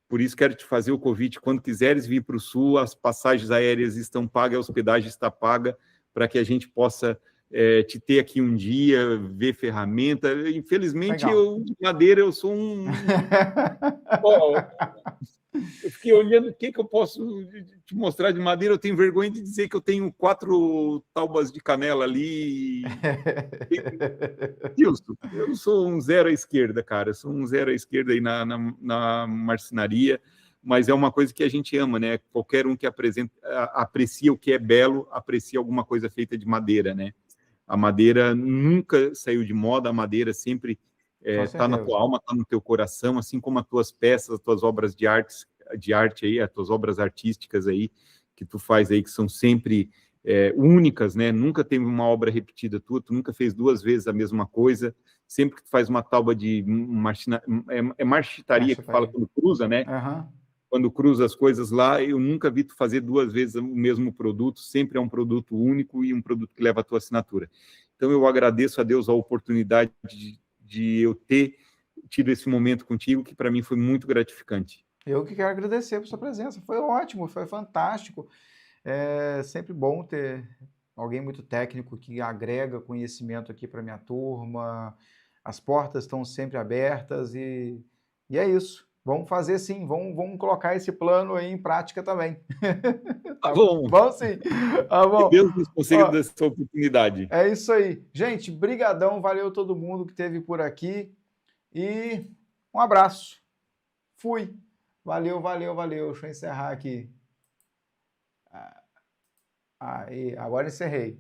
Por isso, quero te fazer o convite. Quando quiseres vir para o Sul, as passagens aéreas estão pagas, a hospedagem está paga, para que a gente possa te ter aqui um dia, ver ferramenta. Infelizmente, de madeira, eu sou um... Eu fiquei olhando o que eu posso te mostrar de madeira. Eu tenho vergonha de dizer que eu tenho 4 taubas de canela ali. Wilson, eu sou um zero à esquerda, cara. Eu sou um zero à esquerda aí na marcenaria, mas é uma coisa que a gente ama, né? Qualquer um que aprecia o que é belo, aprecia alguma coisa feita de madeira, né? A madeira nunca saiu de moda, a madeira sempre está na tua alma, está no teu coração, assim como as tuas peças, as tuas obras de arte aí, as tuas obras artísticas aí, que tu faz aí, que são sempre únicas, né? Nunca teve uma obra repetida tua, tu nunca fez 2 vezes a mesma coisa, sempre que tu faz uma tauba de marchitaria que fala quando cruza, né? Quando cruza as coisas lá, eu nunca vi tu fazer 2 vezes o mesmo produto, sempre é um produto único e um produto que leva a tua assinatura. Então, eu agradeço a Deus a oportunidade de eu ter tido esse momento contigo, que para mim foi muito gratificante. Eu que quero agradecer por sua presença, foi ótimo, foi fantástico. É sempre bom ter alguém muito técnico que agrega conhecimento aqui para minha turma. As portas estão sempre abertas e é isso. Vamos fazer sim, vamos colocar esse plano aí em prática também. Tá bom. Vamos sim. Tá bom. Que Deus nos conceda essa oportunidade. É isso aí. Gente, brigadão, valeu todo mundo que esteve por aqui e um abraço. Fui. Valeu, valeu, valeu. Deixa eu encerrar aqui. Aí, agora encerrei.